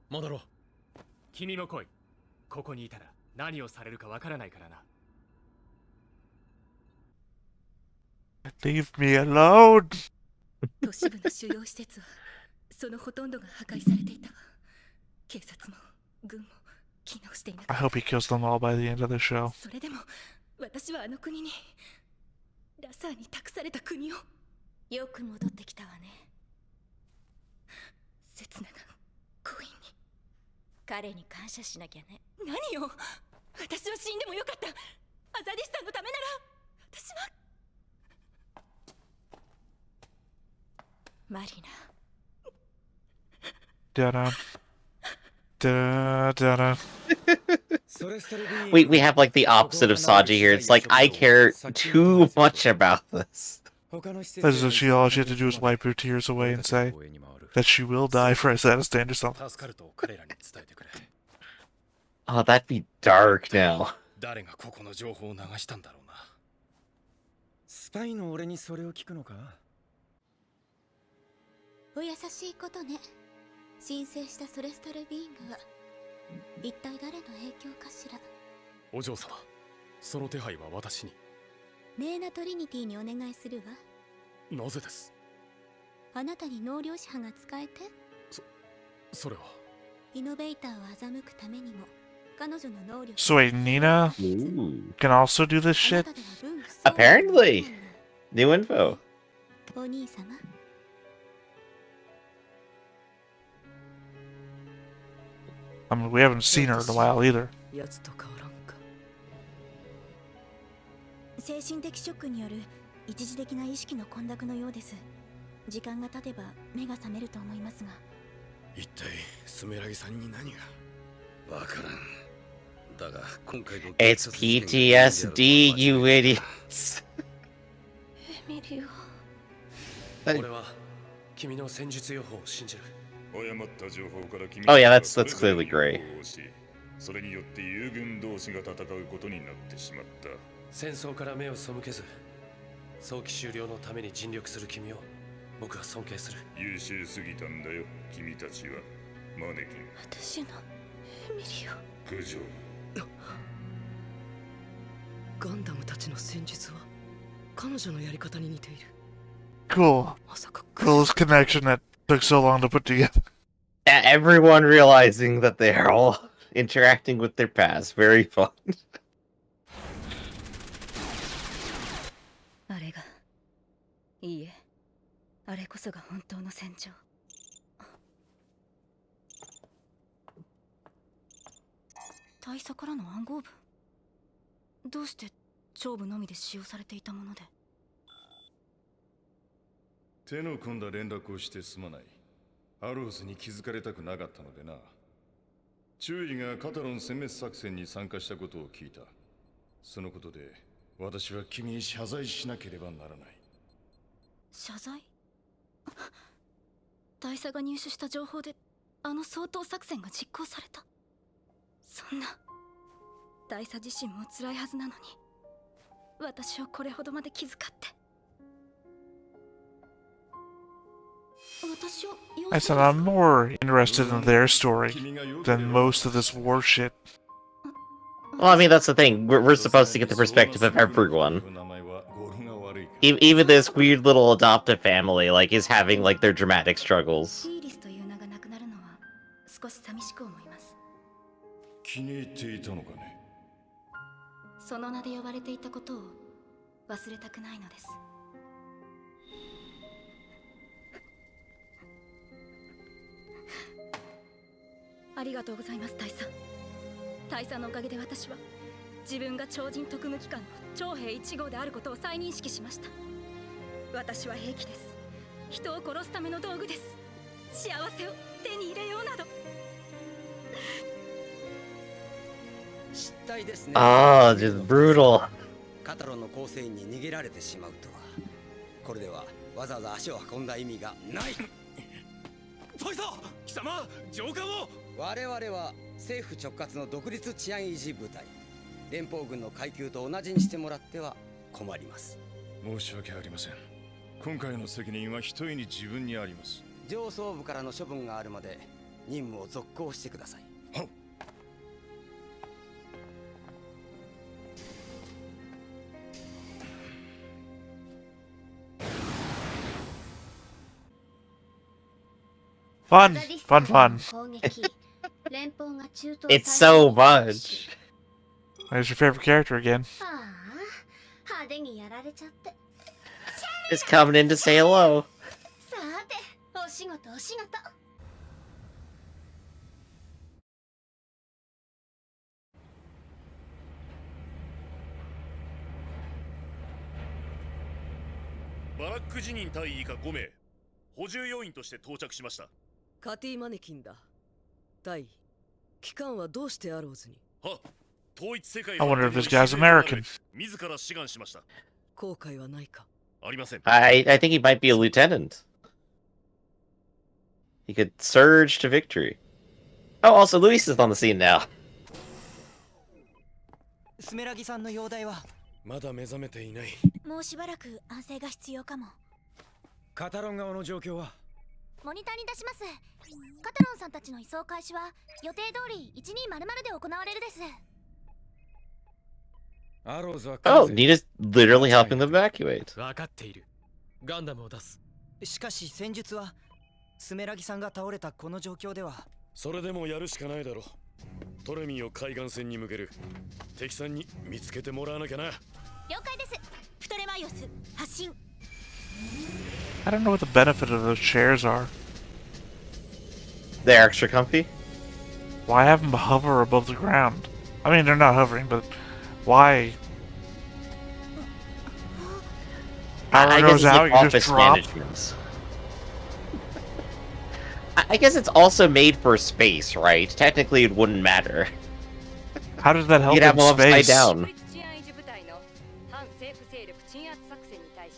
戻ろう。君も来い。ここにいたら何をされるかわからないからな。Leave me alone! 都市部の主要施設はそのほとんどが破壊されていたわ。警察も軍も機能していなか I った。 hope he kills them all by the end of the show. それでも私はあの国にラサーに託された国を。よく戻ってきたわね。刹那がコインに。彼に感謝しなきゃね。何よ、私は死んでもよかった。アザディスタンのためなら私は。マリナ。 Da-da. We have, like, the opposite of Saji here. It's like, I care too much about this. All she had to do is wipe her tears away and say that she will die for Afghanistan or something. Oh, that'd be dark now. 誰がここの情報を流したんだろうな。スパイの俺にそれを聞くのか。お優しいことね。申請したソレスタルビーイングは一体誰の影響かしら。お嬢様、その手配は私に。レーナ・トリニティにお願いするわ。なぜです。あなたに納涼者が使えて。それは。イノベーターを欺くためにも彼女の能力。 So wait, Nina Ooh. can also do this shit? Apparently. New info. お兄様。 I mean, we haven't seen her in a while either. やつと変わらんか。精神的ショックによる一時的な意識の混濁のようです。時間が経てば目が覚めると思いますが。一体スメラギさんに何が。わからん。だが今回の It's PTSD, you idiots. エミリオ。俺は君の戦術予報を信じる。 誤った情報から君 Oh, yeah, は that's それぞれ clearly に gray. 予報をしそれによって友軍同士が戦うことになってしまった。戦争から目を背けず早期終了のために尽力する君を僕は尊敬する。優秀すぎたんだよ君たちは。マネキン私のエミリオ。苦情。ガンダムたちの戦術は彼女のやり方に似ている。 Cool. まさか Coolest connection that took so long to put together. Everyone realizing that they are all interacting with their past. Very fun. あれがいいえ、あれこそが本当の戦場。大佐からの暗号文。どうして長部のみで使用されていたもので。手の込んだ連絡をしてすまない。アローズに気づかれたくなかったのでな。注意がカタロン殲滅作戦に参加したことを聞いた。そのことで私は君に謝罪しなければならない。謝罪？大佐が入手した情報であの掃討作戦が実行された。そんな大佐自身も辛いはずなのに私をこれほどまで気遣って。 I said I'm more interested in their story than most of this war shit. Well, I mean, that's the thing. We're supposed to get the perspective of everyone. Even this weird little adoptive family, like, is having, like, their dramatic struggles. 少し寂しく思います。気に入っていたのかね。その名で呼ばれていたことを忘れたくないのです。 ありがとうございます、大佐。大佐のおかげで私は自分が超人特務機関の長兵1号であることを再認識しました。私は兵器です。人を殺すための道具です。幸せを手に入れようなど。失態ですね。Ah, just brutal. カタロンの構成員に逃げられてしまうとは。これではわざわざ足を運んだ意味がない。大佐、貴様、上官を。 我々は政府直轄の独立治安維持部隊。連邦軍の階級と同じにしてもらっては困ります。申し訳ありません。今回の責任はひとえに自分にあります。上層部からの処分があるまで任務を続行してください。はっ。 Fun, fun, fun. It's so much. There's your favorite character again. Just coming in to say hello. さて、お仕事お仕事。 バラック辞任隊以下5名補充要員として到着しました。カティマネキンだ。対機関はどうしてアローズに？は、統一世界 I wonder if this guy's American. 自ら志願しました。後悔はないか？ありません。 I think he might be a lieutenant. He could surge to victory. Oh, also Luis is on the scene now. スメラギさんの容体はまだ目覚めていない。もうしばらく安静が必要かも。カタロン側の状況は？モニターに出します。カタロンさんたちの移送開始は予定通り1200で行われるです。アローズは Oh, Nina's literally helping them evacuate. 分かっている。ガンダムを出す。しかし戦術はスメラギさんが倒れたこの状況では。それでもやるしかないだろう。トレミーを海岸線に向ける。敵さんに見つけてもらわなきゃな。了解です。プトレマイオス発進。 I don't know what the benefit of those chairs are. They're extra comfy. Why have them hover above the ground? I mean, they're not hovering, but why? I Power guess goes it's out, like you office just drop. management. I guess it's also made for space, right? Technically, it wouldn't matter. How does that help You'd have in them upside space? down. 治安維持部隊の反政府勢力鎮圧作戦に対し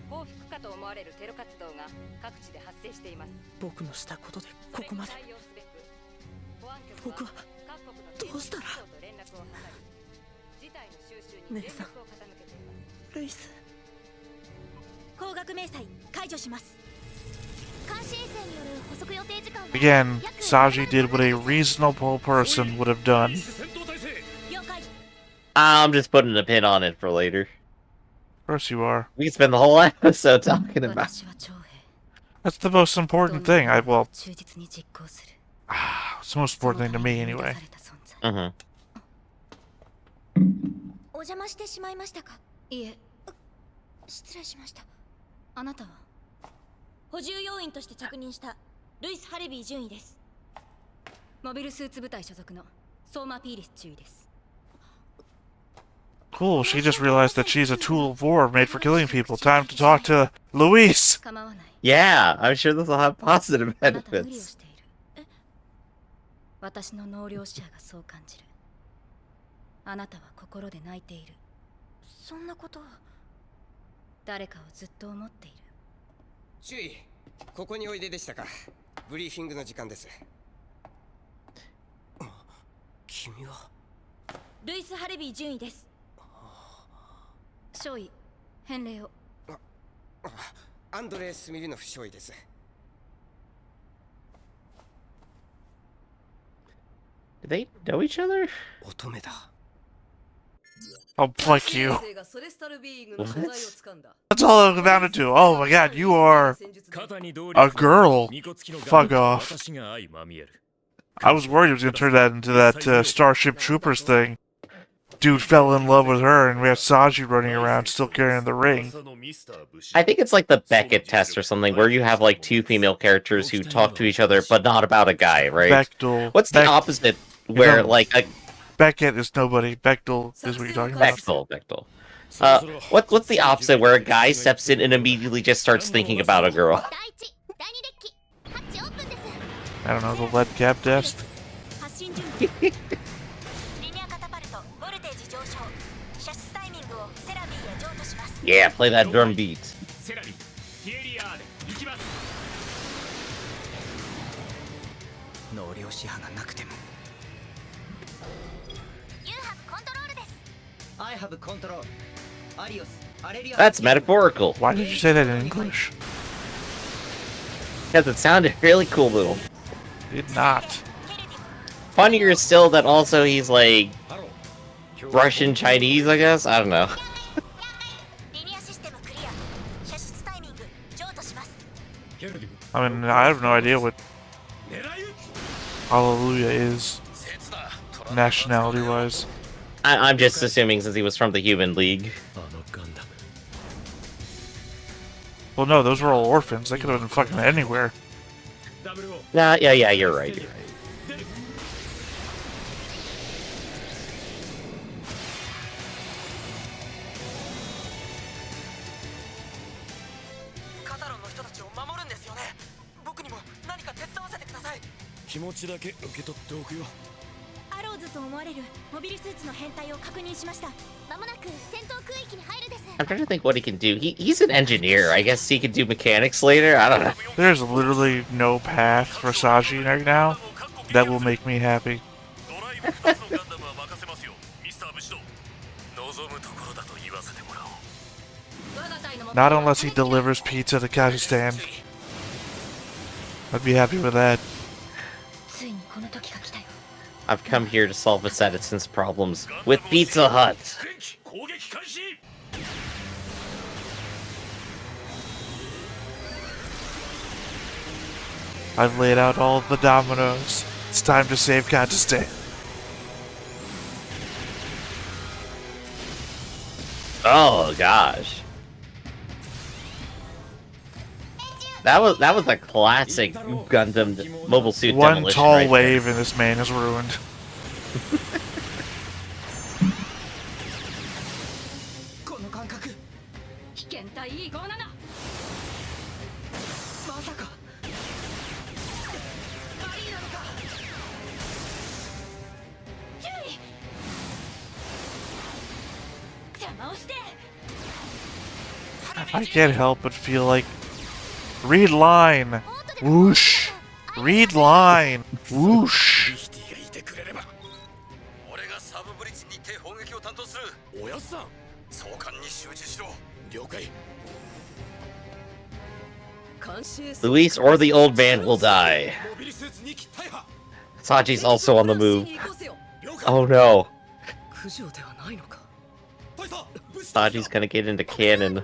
報復かと思われるテロ活動が各地で発生しています。僕のしたことでここまで。対応すべく保安局は僕は各国のどうしたらと連絡を図り事態の収拾に全力を傾けています。ルイス。光学迷彩解除します。監視衛星による捕捉予定時間は Again, Saji did what a reasonable person would have done. 戦闘態勢 了解。 I'm just putting a pin on it for later. Of course you are. We can spend the whole episode talking about. 私は徴兵。 That's the most important thing. Well, 忠実に実行する。 it's the most important thing to me そのた anyway. めに生み出された存在。 Mm-hmm. お邪魔してしまいましたか。いえ、失礼しました。あなたは補充要員として着任したルイス・ハレビー准尉です。モビルスーツ部隊所属のソーマ・ピーリス中尉です。 Cool, she just realized that she's a tool of war made for killing people. Time to talk to Luis! 構わない。 Yeah, I'm sure this will have positive あなた無理を benefits. している。え、私の納涼者がそう感じる。あなたは心で泣いている。そんなことを誰かをずっと思っている。注意、ここにおいででしたか。ブリーフィングの時間です。君はルイス・ハレビー准尉です。少尉、返礼を。アンドレイ・スミリノフ少尉です。 Do they know each other? 乙女だ。 I'll pluck you. 衛星がソレスタルビーイングの所在を掴んだ。 That's all it amounted to. Oh my god, you are 肩に動 a girl. 巫骨の Fuck off. 私が相まみえる I was worried it was gonna turn that into that Starship Troopers thing. Dude fell in love with her, and we have Saji running around still carrying the ring. I think it's like the Beckett test or something, where you have like two female characters who talk to each other, but not about a guy, right? Bechtel. What's the opposite? Where know, like a Beckett is nobody. Bechtel is what you're talking about. Bechtel. What's the opposite where a guy steps in and immediately just starts thinking about a girl? I don't know, the lead cap test? Yeah, play that drum beat. セラビティエリアーで行きます。納涼支派がなくても I have control. Adios. Aleria. That's metaphorical. Why did you say that in English? Because it sounded really cool, though. Did not. Funnier still that also he's like Russian Chinese, I guess. I don't know. I mean, I have no idea what Hallelujah is, nationality-wise. I'm just assuming since he was from the Human League. Well, no, those were all orphans. They could have been fucking anywhere. Nah, yeah, you're right. I'm trying to think what he can do. He's an engineer. I guess he could do mechanics later. I don't know. There's literally no path for Saji right now that will make me happy. Not unless he delivers pizza to Kazakhstan. I'd be happy with that. I've come here to solve a citizen's problems with Pizza Hut. I've laid out all the dominoes. It's time to save Kazakhstan. Oh gosh. That was a classic Gundam mobile suit One demolition tall right wave and this man is ruined. I can't help but feel like read line, whoosh, read line, whoosh. リヒティがいてくれれば俺がサブブリッジにて砲撃を担当するおやっさん総監に集中しろ了解 Luis or the old man will die. モビルスーツ2機大破 Saji's also on the move. Oh no. 九条ではないのか 大佐物資 Saji's gonna get into cannon.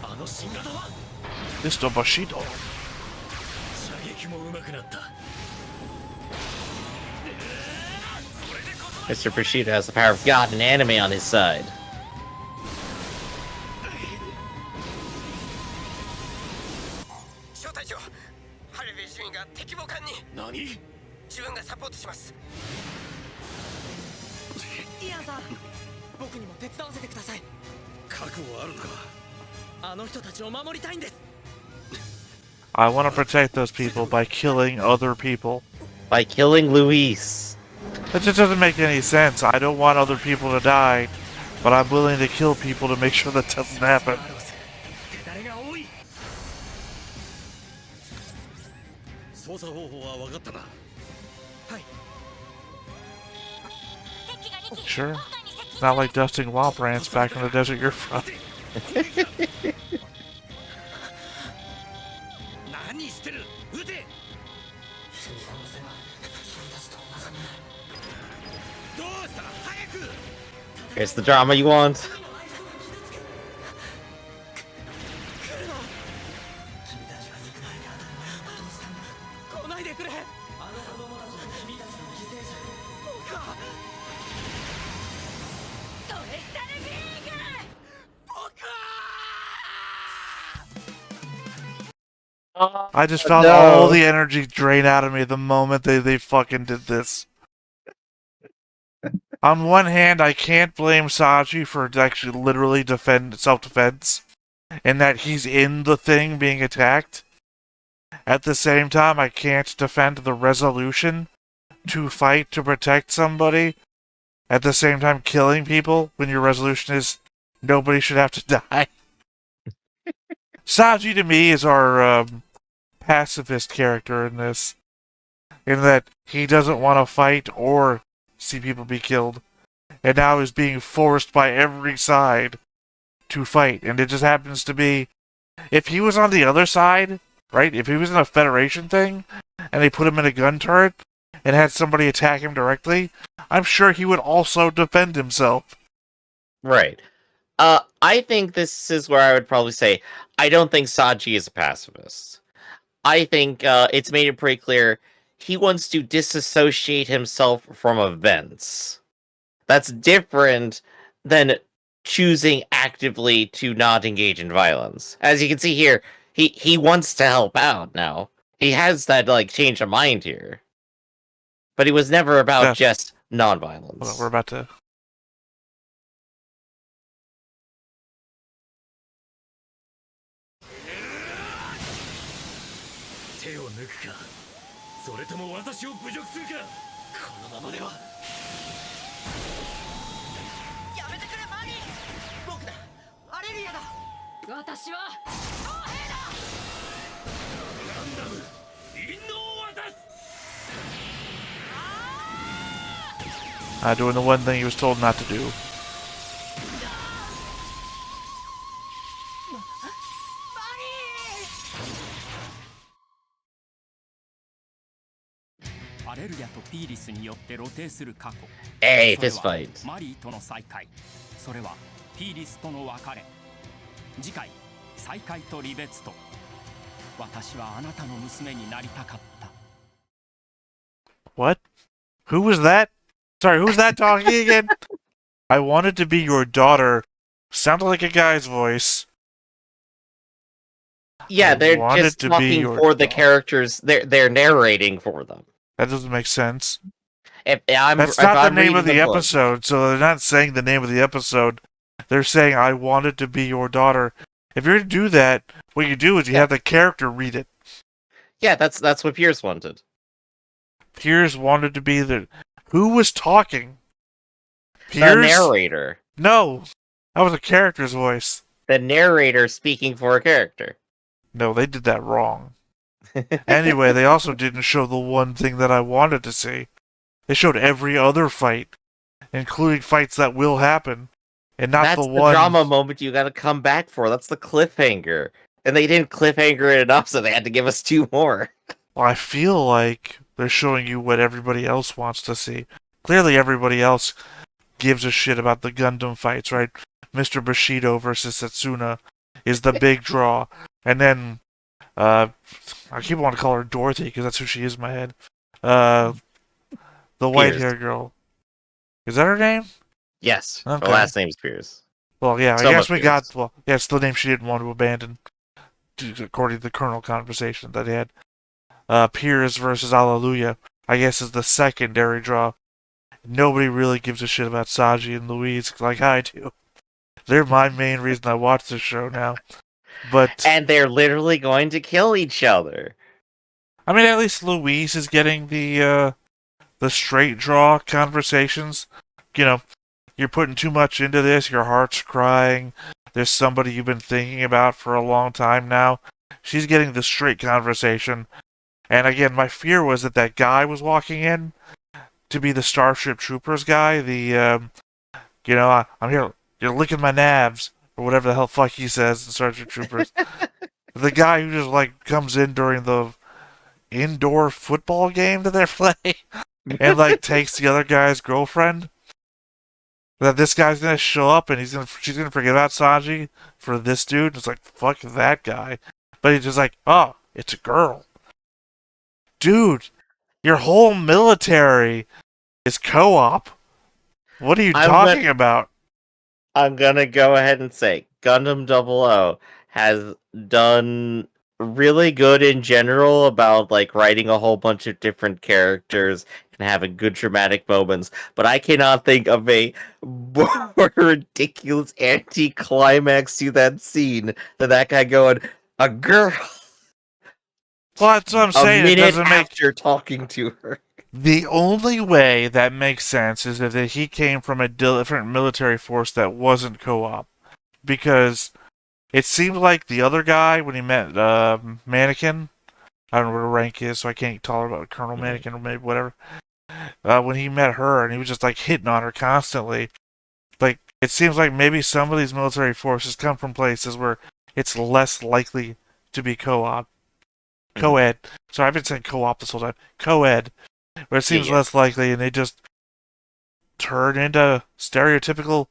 あの新型は Mr. Bushido. 射撃も上手くなった Mr. Bushido has the power of God and anime on his side. 小隊長ハレベイ主員が敵母艦に何自分がサポートしますイアンさん僕にも手伝わせてください覚悟あるのかあの人たちを守りたいんです I want to protect those people by killing other people. By killing Luis. That just doesn't make any sense. I don't want other people to die, but I'm willing to kill people to make sure that doesn't happen. 手だれが多い操作方法は分かったな Sure. It's not like dusting womp rants back in the desert you're from. 何してる撃てどうした早く Here's the drama you want. 来ないでくれあの子供たちは君たちの犠牲者僕はトレスタルビーグ僕は I just felt No. all the energy drain out of me the moment they fucking did this. On one hand, I can't blame Saji for actually literally self-defense, in that he's in the thing being attacked. At the same time, I can't defend the resolution to fight to protect somebody, at the same time killing people when your resolution is nobody should have to die. Saji to me is our pacifist character in this, in that he doesn't want to fight or see people be killed, and now is being forced by every side to fight. And it just happens to be, if he was on the other side, right, if he was in a Federation thing, and they put him in a gun turret, and had somebody attack him directly, I'm sure he would also defend himself. Right. I think this is where I would probably say I don't think Saji is a pacifist. I think it's made it pretty clear he wants to disassociate himself from events. That's different than choosing actively to not engage in violence. As you can see here, he wants to help out now. He has that change of mind here. But he was never about just non-violence. Hold on, we're about to... 手を抜くかそれとも私を侮辱するかこのままではやめてくれマニー僕だアレリアだ私は公平だガンダム陰謀を渡す doing the one thing he was told not to do. アレルヤとピーリスによって露呈する過去。 Hey, fist fight. マリーとの再会。それはピーリスとの別れ。次回再会と離別と。私はあなたの娘になりたかった。 What? Who was that? Sorry, who's that talking again? I wanted to be your daughter. Sounded like a guy's voice. Yeah, I they're wanted just to be talking your for the daughter. characters. They're narrating for them. That doesn't make sense. That's That's not the name of the episode, so they're not saying the name of the episode. They're saying, I wanted to be your daughter. If you're to do that, what you do is you have the character read it. Yeah, that's what Pierce wanted. Pierce wanted to be the... Who was talking? The Piers? narrator. No, that was a character's voice. The narrator speaking for a character. No, they did that wrong. Anyway, they also didn't show the one thing that I wanted to see. They showed every other fight, including fights that will happen, and not That's the the one drama moment you gotta come back for. That's the cliffhanger. And they didn't cliffhanger it enough, so they had to give us 2 more. Well, I feel like they're showing you what everybody else wants to see. Clearly, everybody else gives a shit about the Gundam fights, right? Mr. Bushido versus Setsuna is the big draw. And then, I keep wanting to call her Dorothy because that's who she is in my head. The white-haired girl. Is that her name? Yes. Okay. Her last name's Pierce. Well, yeah, I Soma guess we Pierce. got... Well, yeah, it's the name she didn't want to abandon, according to the Colonel conversation that he had. Piers versus Alleluia, I guess, is the secondary draw. Nobody really gives a shit about Saji and Louise like I do. They're my main reason I watch this show now. But And they're literally going to kill each other. I mean, at least Louise is getting the straight draw conversations. You know, you're putting too much into this, your heart's crying, there's somebody you've been thinking about for a long time now. She's getting the straight conversation. And again, my fear was that guy was walking in to be the Starship Troopers guy. I'm here, you're licking my nabs, or whatever the hell fuck he says in Starship Troopers. The guy who just, like, comes in during the indoor football game that they're playing and, like, takes the other guy's girlfriend. That this guy's gonna show up and she's gonna forget about Sanji for this dude. It's like, fuck that guy. But he's just like, oh, it's a girl. Dude, your whole military is co-op. What are you talking about? I'm gonna go ahead and say Gundam 00 has done really good in general about like writing a whole bunch of different characters and having good dramatic moments, but I cannot think of a more ridiculous anti-climax to that scene than that guy going, a girl. Well, that's what I'm saying. A minute It doesn't make after talking to her. The only way that makes sense is if he came from a different military force that wasn't co-op. Because it seemed like the other guy, when he met Mannequin, I don't know what her rank is, so I can't tell her about Colonel Mannequin or maybe whatever. When he met her and he was just like hitting on her constantly. Like, it seems like maybe some of these military forces come from places where it's less likely to be co-op. Co-ed. Sorry, I've been saying co-op this whole time. Co-ed. Where it seems less likely, and they just turn into stereotypical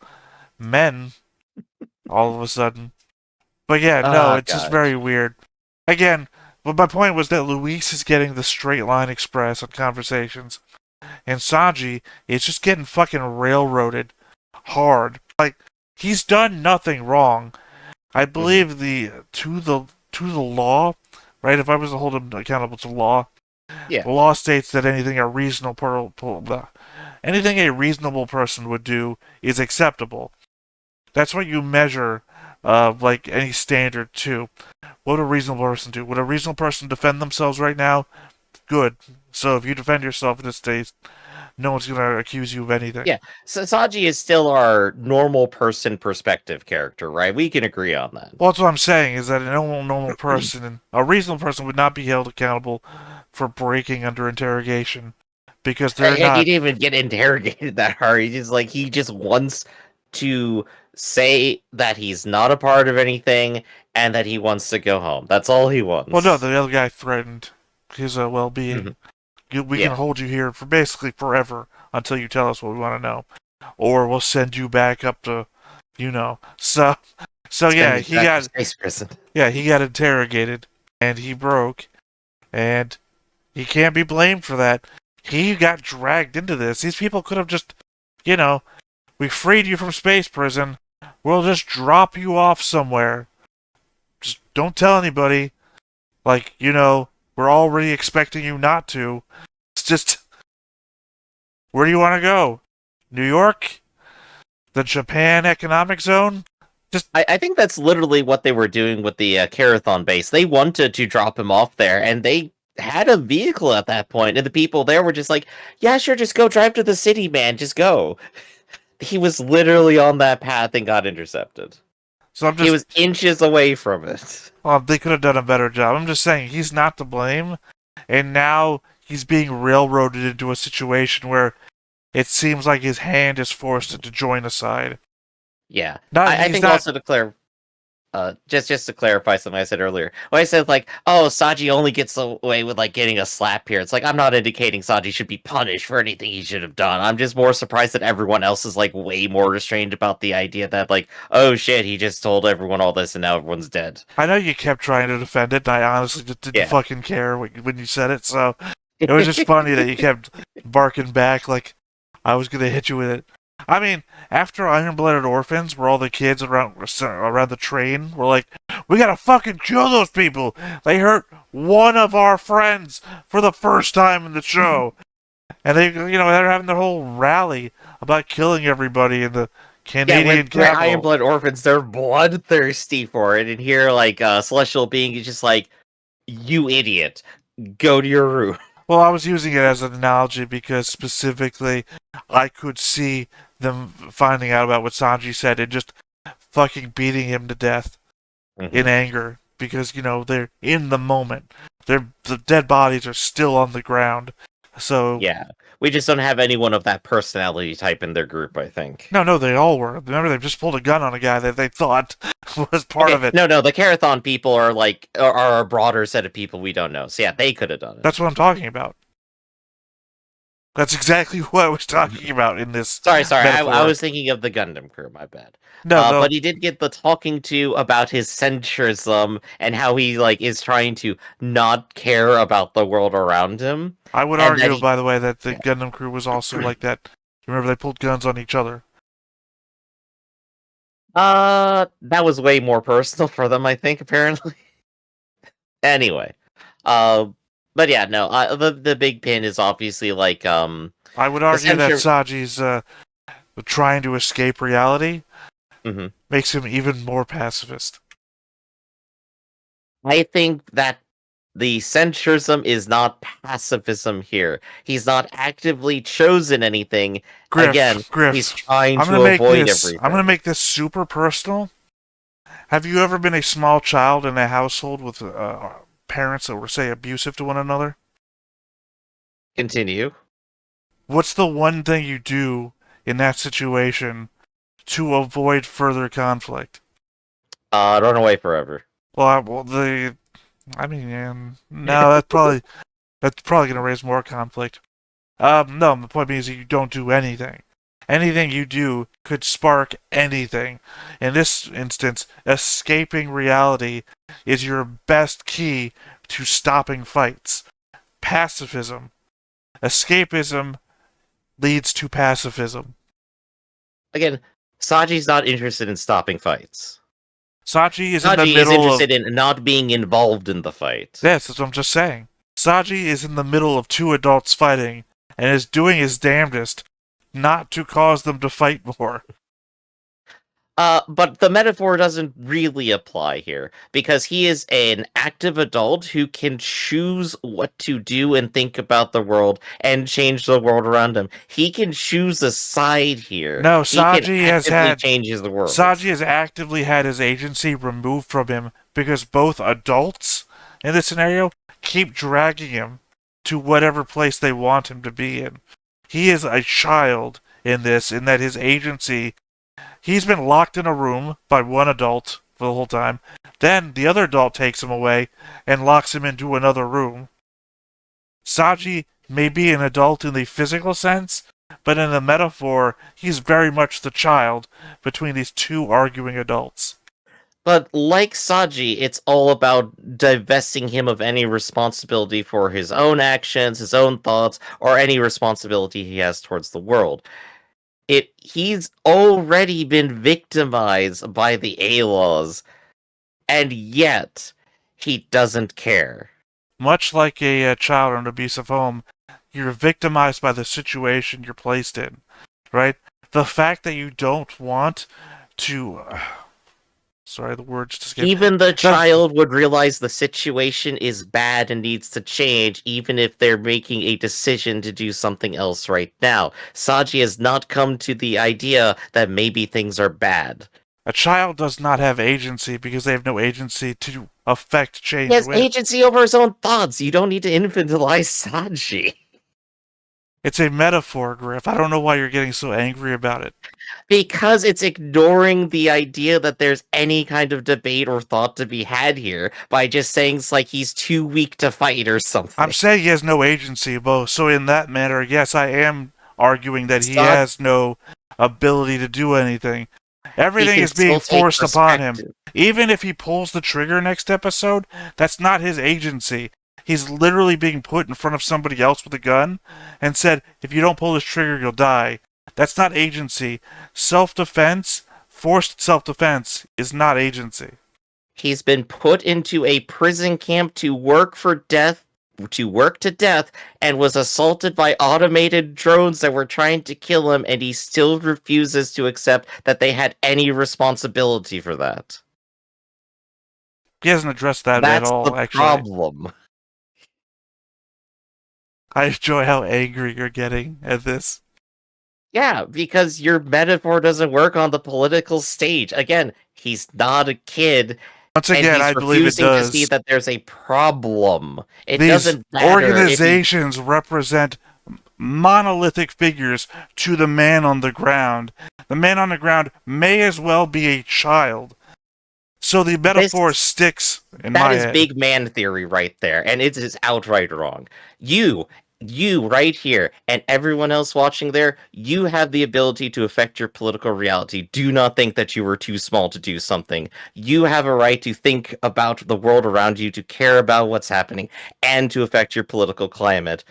men all of a sudden. But yeah, no, it's just very weird. Again, but my point was that Luis is getting the straight line express on conversations, and Sanji is just getting fucking railroaded hard. Like, he's done nothing wrong. I believe to the law, right? If I was to hold him accountable to law, the law states that anything a reasonable person would do is acceptable. That's what you measure, like any standard too. What would a reasonable person do? Would a reasonable person defend themselves right now? Good. So if you defend yourself in this state, no one's gonna accuse you of anything. Yeah, so Saji is still our normal person perspective character, right? We can agree on that. Well, that's what I'm saying, is that a normal person, a reasonable person would not be held accountable for breaking under interrogation, because they're not... He didn't even get interrogated that hard. He just wants to say that he's not a part of anything, and that he wants to go home. That's all he wants. Well, no, the other guy threatened his well-being. We can hold you here for basically forever until you tell us what we want to know, or we'll send you back up to, So yeah, he got space prison. Yeah, he got interrogated, and he broke, and he can't be blamed for that. He got dragged into this. These people could have just, we freed you from space prison. We'll just drop you off somewhere. Just don't tell anybody. Like, we're already expecting you not to. It's just, where do you want to go? New York? The Japan Economic Zone? I think that's literally what they were doing with the Carathon base. They wanted to drop him off there, and they had a vehicle at that point, and the people there were just like, "Yeah, sure, just go drive to the city, man. Just go." He was literally on that path and got intercepted. So I'm He just, was inches away from it. well, they could have done a better job. I'm just saying he's not to blame, and now he's being railroaded into a situation where it seems like his hand is forced to join a side. Yeah, Not, I he's think not. also to just to clarify something I said earlier. When I said like, oh, Saji only gets away with like getting a slap here, it's like I'm not indicating Saji should be punished for anything he should have done. I'm just more surprised that everyone else is like way more restrained about the idea that like, oh shit, he just told everyone all this and now everyone's dead. I know you kept trying to defend it, and I honestly just didn't Yeah. fucking care when you said it. So it was just funny that you kept barking back like I was gonna hit you with it. I mean, after Iron-Blooded Orphans, where all the kids around the train were like, "We gotta fucking kill those people. They hurt one of our friends for the first time in the show," and they're having their whole rally about killing everybody in the Canadian when capital. Iron Blood Orphans, they're bloodthirsty for it, and here like Celestial Being is just like, you idiot, go to your room. Well, I was using it as an analogy because specifically I could see them finding out about what Sanji said and just fucking beating him to death in anger because, they're in the moment. The dead bodies are still on the ground. So Yeah, we just don't have anyone of that personality type in their group, I think. No, they all were. Remember, they just pulled a gun on a guy that they thought was part of it. No, the Carathon people are like are a broader set of people we don't know. So yeah, they could have done it. That's what I'm talking about. That's exactly what I was talking about in this. Sorry, I was thinking of the Gundam crew. My bad. No, but he did get the talking to about his centrism and how he like is trying to not care about the world around him. I would argue, by the way, that the Gundam crew was also like that. Remember, they pulled guns on each other. That was way more personal for them, I think. Apparently. Anyway, but yeah, no. The big pin is obviously like I would argue that Saji's trying to escape reality makes him even more pacifist. I think that the centrism is not pacifism here. He's not actively chosen anything. Griff, he's trying to avoid everything. I'm going to make this super personal. Have you ever been a small child in a household with parents that were, say, abusive to one another? Continue. What's the one thing you do in that situation to avoid further conflict? Run away forever. No, that's probably going to raise more conflict. No, the point being is that you don't do anything. Anything you do could spark anything. In this instance, escaping reality is your best key to stopping fights. Pacifism. Escapism leads to pacifism. Again, Saji's not interested in stopping fights. Saji is interested in not being involved in the fight. Yes, that's what I'm just saying. Saji is in the middle of two adults fighting and is doing his damnedest not to cause them to fight more. But the metaphor doesn't really apply here, because he is an active adult who can choose what to do and think about the world and change the world around him. He can choose a side here. No, Saji changes the world. Saji has actively had his agency removed from him because both adults in this scenario keep dragging him to whatever place they want him to be in. He is a child in this, in that his agency... He's been locked in a room by one adult for the whole time. Then the other adult takes him away and locks him into another room. Saji may be an adult in the physical sense, but in the metaphor, he's very much the child between these two arguing adults. But like Saji, it's all about divesting him of any responsibility for his own actions, his own thoughts, or any responsibility he has towards the world. He's already been victimized by the A-Laws, and yet he doesn't care. Much like a child in an abusive home, you're victimized by the situation you're placed in, right? The fact that you don't want to Sorry, the words just get... Even the child would realize the situation is bad and needs to change, even if they're making a decision to do something else right now. Saji has not come to the idea that maybe things are bad. A child does not have agency because they have no agency to affect change He has with. agency over his own thoughts. You don't need to infantilize Saji. It's a metaphor, Griff. I don't know why you're getting so angry about it. Because it's ignoring the idea that there's any kind of debate or thought to be had here by just saying it's like he's too weak to fight or something. I'm saying he has no agency, Bo. So in that manner, yes, I am arguing that he has no ability to do anything. Everything is being forced upon him. Even if he pulls the trigger next episode, that's not his agency. He's literally being put in front of somebody else with a gun and said, if you don't pull this trigger, you'll die. That's not agency. Self-defense, forced self-defense, is not agency. He's been put into a prison camp to work to death, and was assaulted by automated drones that were trying to kill him, and he still refuses to accept that they had any responsibility for that. He hasn't addressed that at all, That's the actually. problem. I enjoy how angry you're getting at this. Yeah, because your metaphor doesn't work on the political stage. Again, he's not a kid. Once again, I believe it does. To see that there's a problem. These doesn't matter. Organizations represent monolithic figures to the man on the ground. The man on the ground may as well be a child. So the metaphor sticks in my head. That is big man theory right there, and it is outright wrong. You right here, and everyone else watching there, you have the ability to affect your political reality. Do not think that you were too small to do something. You have a right to think about the world around you, to care about what's happening, and to affect your political climate.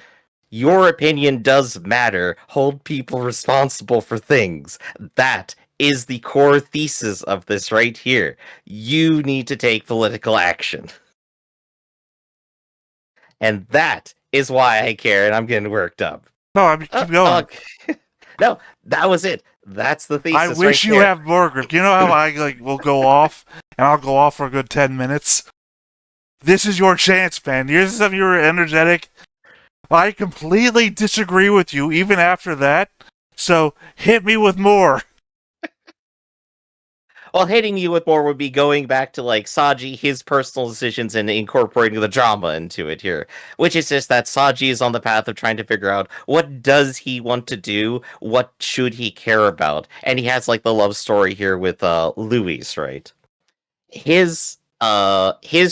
Your opinion does matter. Hold people responsible for things. That is the core thesis of this right here. You need to take political action. And that is why I care, and I'm getting worked up. No, I mean, keep going. No, that was it. That's the thesis. I wish you have more, Griff. You know how I will go off, and I'll go off for a good 10 minutes? This is your chance, man. Here's something you were energetic. I completely disagree with you, even after that. So, hit me with more. Well, hitting you with more would be going back to, like, Saji, his personal decisions, and incorporating the drama into it here. Which is just that Saji is on the path of trying to figure out what does he want to do, what should he care about. And he has, like, the love story here with Louis, right? His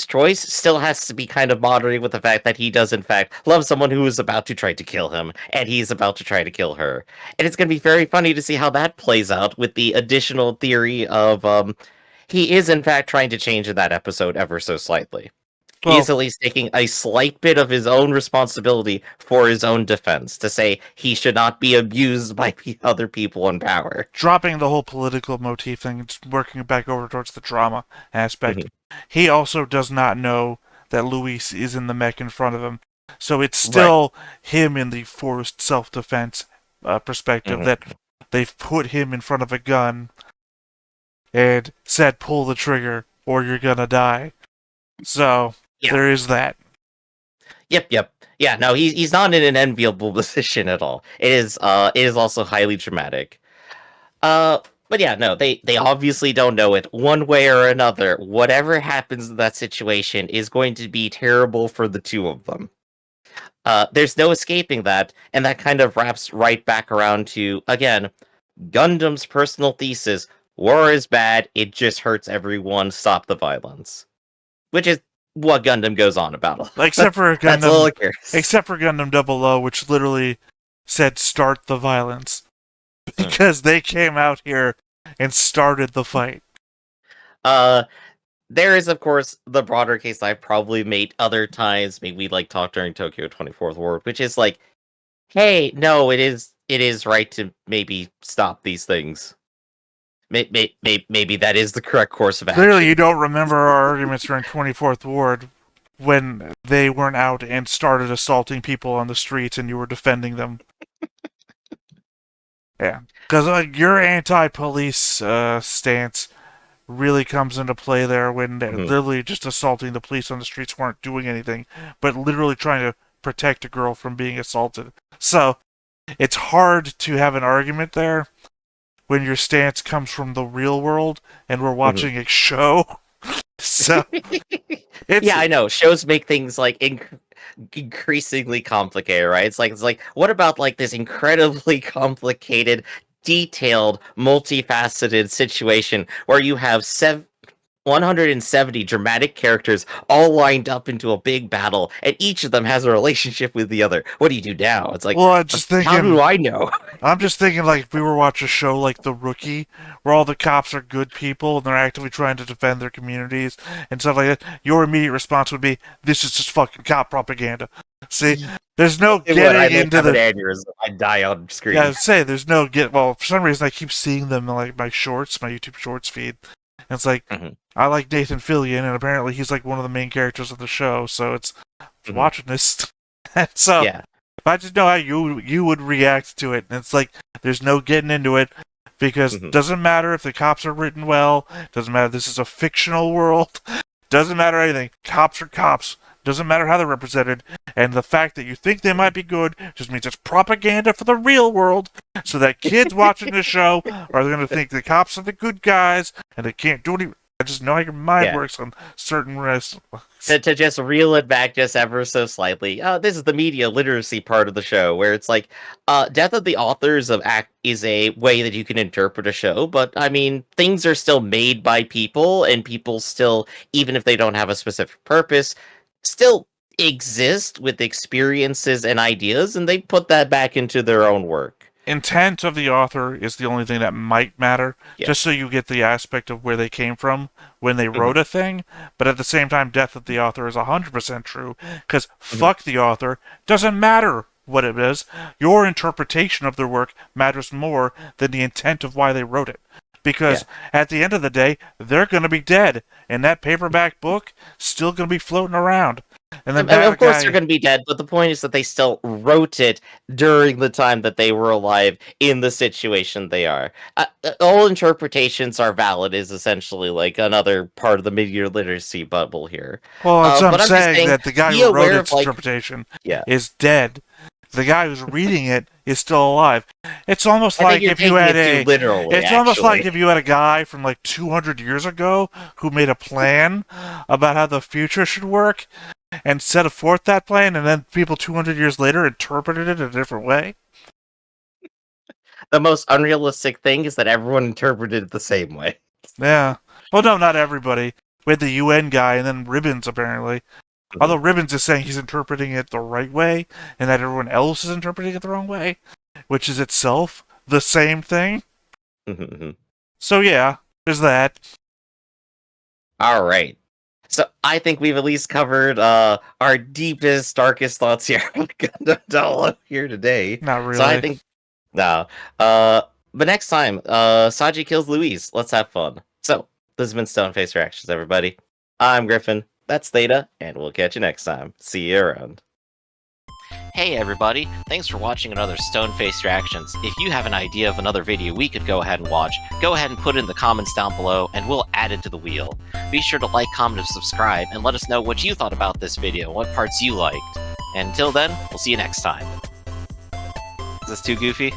choice still has to be kind of moderated with the fact that he does in fact love someone who is about to try to kill him, and he's about to try to kill her. And it's going to be very funny to see how that plays out with the additional theory of he is in fact trying to change in that episode ever so slightly. Well, he's at least taking a slight bit of his own responsibility for his own defense, to say he should not be abused by other people in power. Dropping the whole political motif thing, and working back over towards the drama aspect. Mm-hmm. He also does not know that Luis is in the mech in front of him. So it's still him in the forced self-defense perspective, that they've put him in front of a gun and said, pull the trigger or you're gonna die. So... yeah. There is that. Yep. Yeah, no, he's not in an enviable position at all. It is also highly dramatic. But yeah, no, they obviously don't know it. One way or another, whatever happens in that situation is going to be terrible for the two of them. There's no escaping that, and that kind of wraps right back around to, again, Gundam's personal thesis: war is bad, it just hurts everyone, stop the violence. Which is what Gundam goes on about. Except for Gundam 00, which literally said start the violence. Because they came out here and started the fight. There is, of course, the broader case I've probably made other times, maybe like talked during Tokyo 24th War, which is like, hey, no, it is right to maybe stop these things. Maybe that is the correct course of action. Clearly, you don't remember our arguments during 24th Ward when they weren't out and started assaulting people on the streets and you were defending them. Yeah. Because your anti-police stance really comes into play there when they're Mhm. literally just assaulting the police on the streets who aren't doing anything, but literally trying to protect a girl from being assaulted. So it's hard to have an argument there when your stance comes from the real world and we're watching a show. So it's Yeah, I know. Shows make things like increasingly complicated, right? It's like what about like this incredibly complicated, detailed, multifaceted situation where you have 170 dramatic characters all lined up into a big battle, and each of them has a relationship with the other. What do you do now? It's like, well, I'm just thinking. how do I know? I'm just thinking, like, if we were watching a show like The Rookie, where all the cops are good people and they're actively trying to defend their communities and stuff like that, your immediate response would be, "This is just fucking cop propaganda." See, there's no getting into the. Aneurysm. I die on screen. Yeah, I'd say there's no get. Well, for some reason, I keep seeing them in like my shorts, my YouTube Shorts feed. And it's like I like Nathan Fillion, and apparently he's like one of the main characters of the show. So it's watching this. So yeah. if I just know how you would react to it, and it's like there's no getting into it because it doesn't matter if the cops are written well. Doesn't matter. This is a fictional world. Doesn't matter anything. Cops are cops. Doesn't matter how they're represented, and the fact that you think they might be good just means it's propaganda for the real world, so that kids watching the show are going to think the cops are the good guys, and they can't do any. I just know how your mind works on certain risks. To just reel it back just ever so slightly, this is the media literacy part of the show, where it's like, death of the authors of act is a way that you can interpret a show, but I mean, things are still made by people, and people still, even if they don't have a specific purpose, still exist with experiences and ideas, and they put that back into their own work. Intent of the author is the only thing that might matter, just so you get the aspect of where they came from when they wrote a thing, but at the same time, death of the author is 100% true, because fuck the author, doesn't matter what it is, your interpretation of their work matters more than the intent of why they wrote it. Because at the end of the day, they're going to be dead, and that paperback book still going to be floating around. And then of course they're going to be dead, but the point is that they still wrote it during the time that they were alive in the situation they are. All interpretations are valid is essentially like another part of the media literacy bubble here. Well, I'm just saying that the guy who wrote its interpretation is dead. The guy who's reading it is still alive. It's almost like if you had almost like if you had a guy from like 200 years ago who made a plan about how the future should work and set forth that plan, and then people 200 years later interpreted it a different way. The most unrealistic thing is that everyone interpreted it the same way. Yeah. Well, no, not everybody. We had the UN guy, and then Ribbons, apparently. Although Ribbons is saying he's interpreting it the right way, and that everyone else is interpreting it the wrong way, which is itself the same thing. So yeah, there's that. All right. So I think we've at least covered our deepest, darkest thoughts here on Gundam here today. Not really. So I think but next time, Saji kills Louise. Let's have fun. So this has been Stoneface Reactions, everybody. I'm Griffin. That's Theta, and we'll catch you next time. See you around. Hey everybody, thanks for watching another Stoneface Reactions. If you have an idea of another video we could go ahead and watch, go ahead and put it in the comments down below, and we'll add it to the wheel. Be sure to like, comment, and subscribe, and let us know what you thought about this video, what parts you liked. And until then, we'll see you next time. Is this too goofy?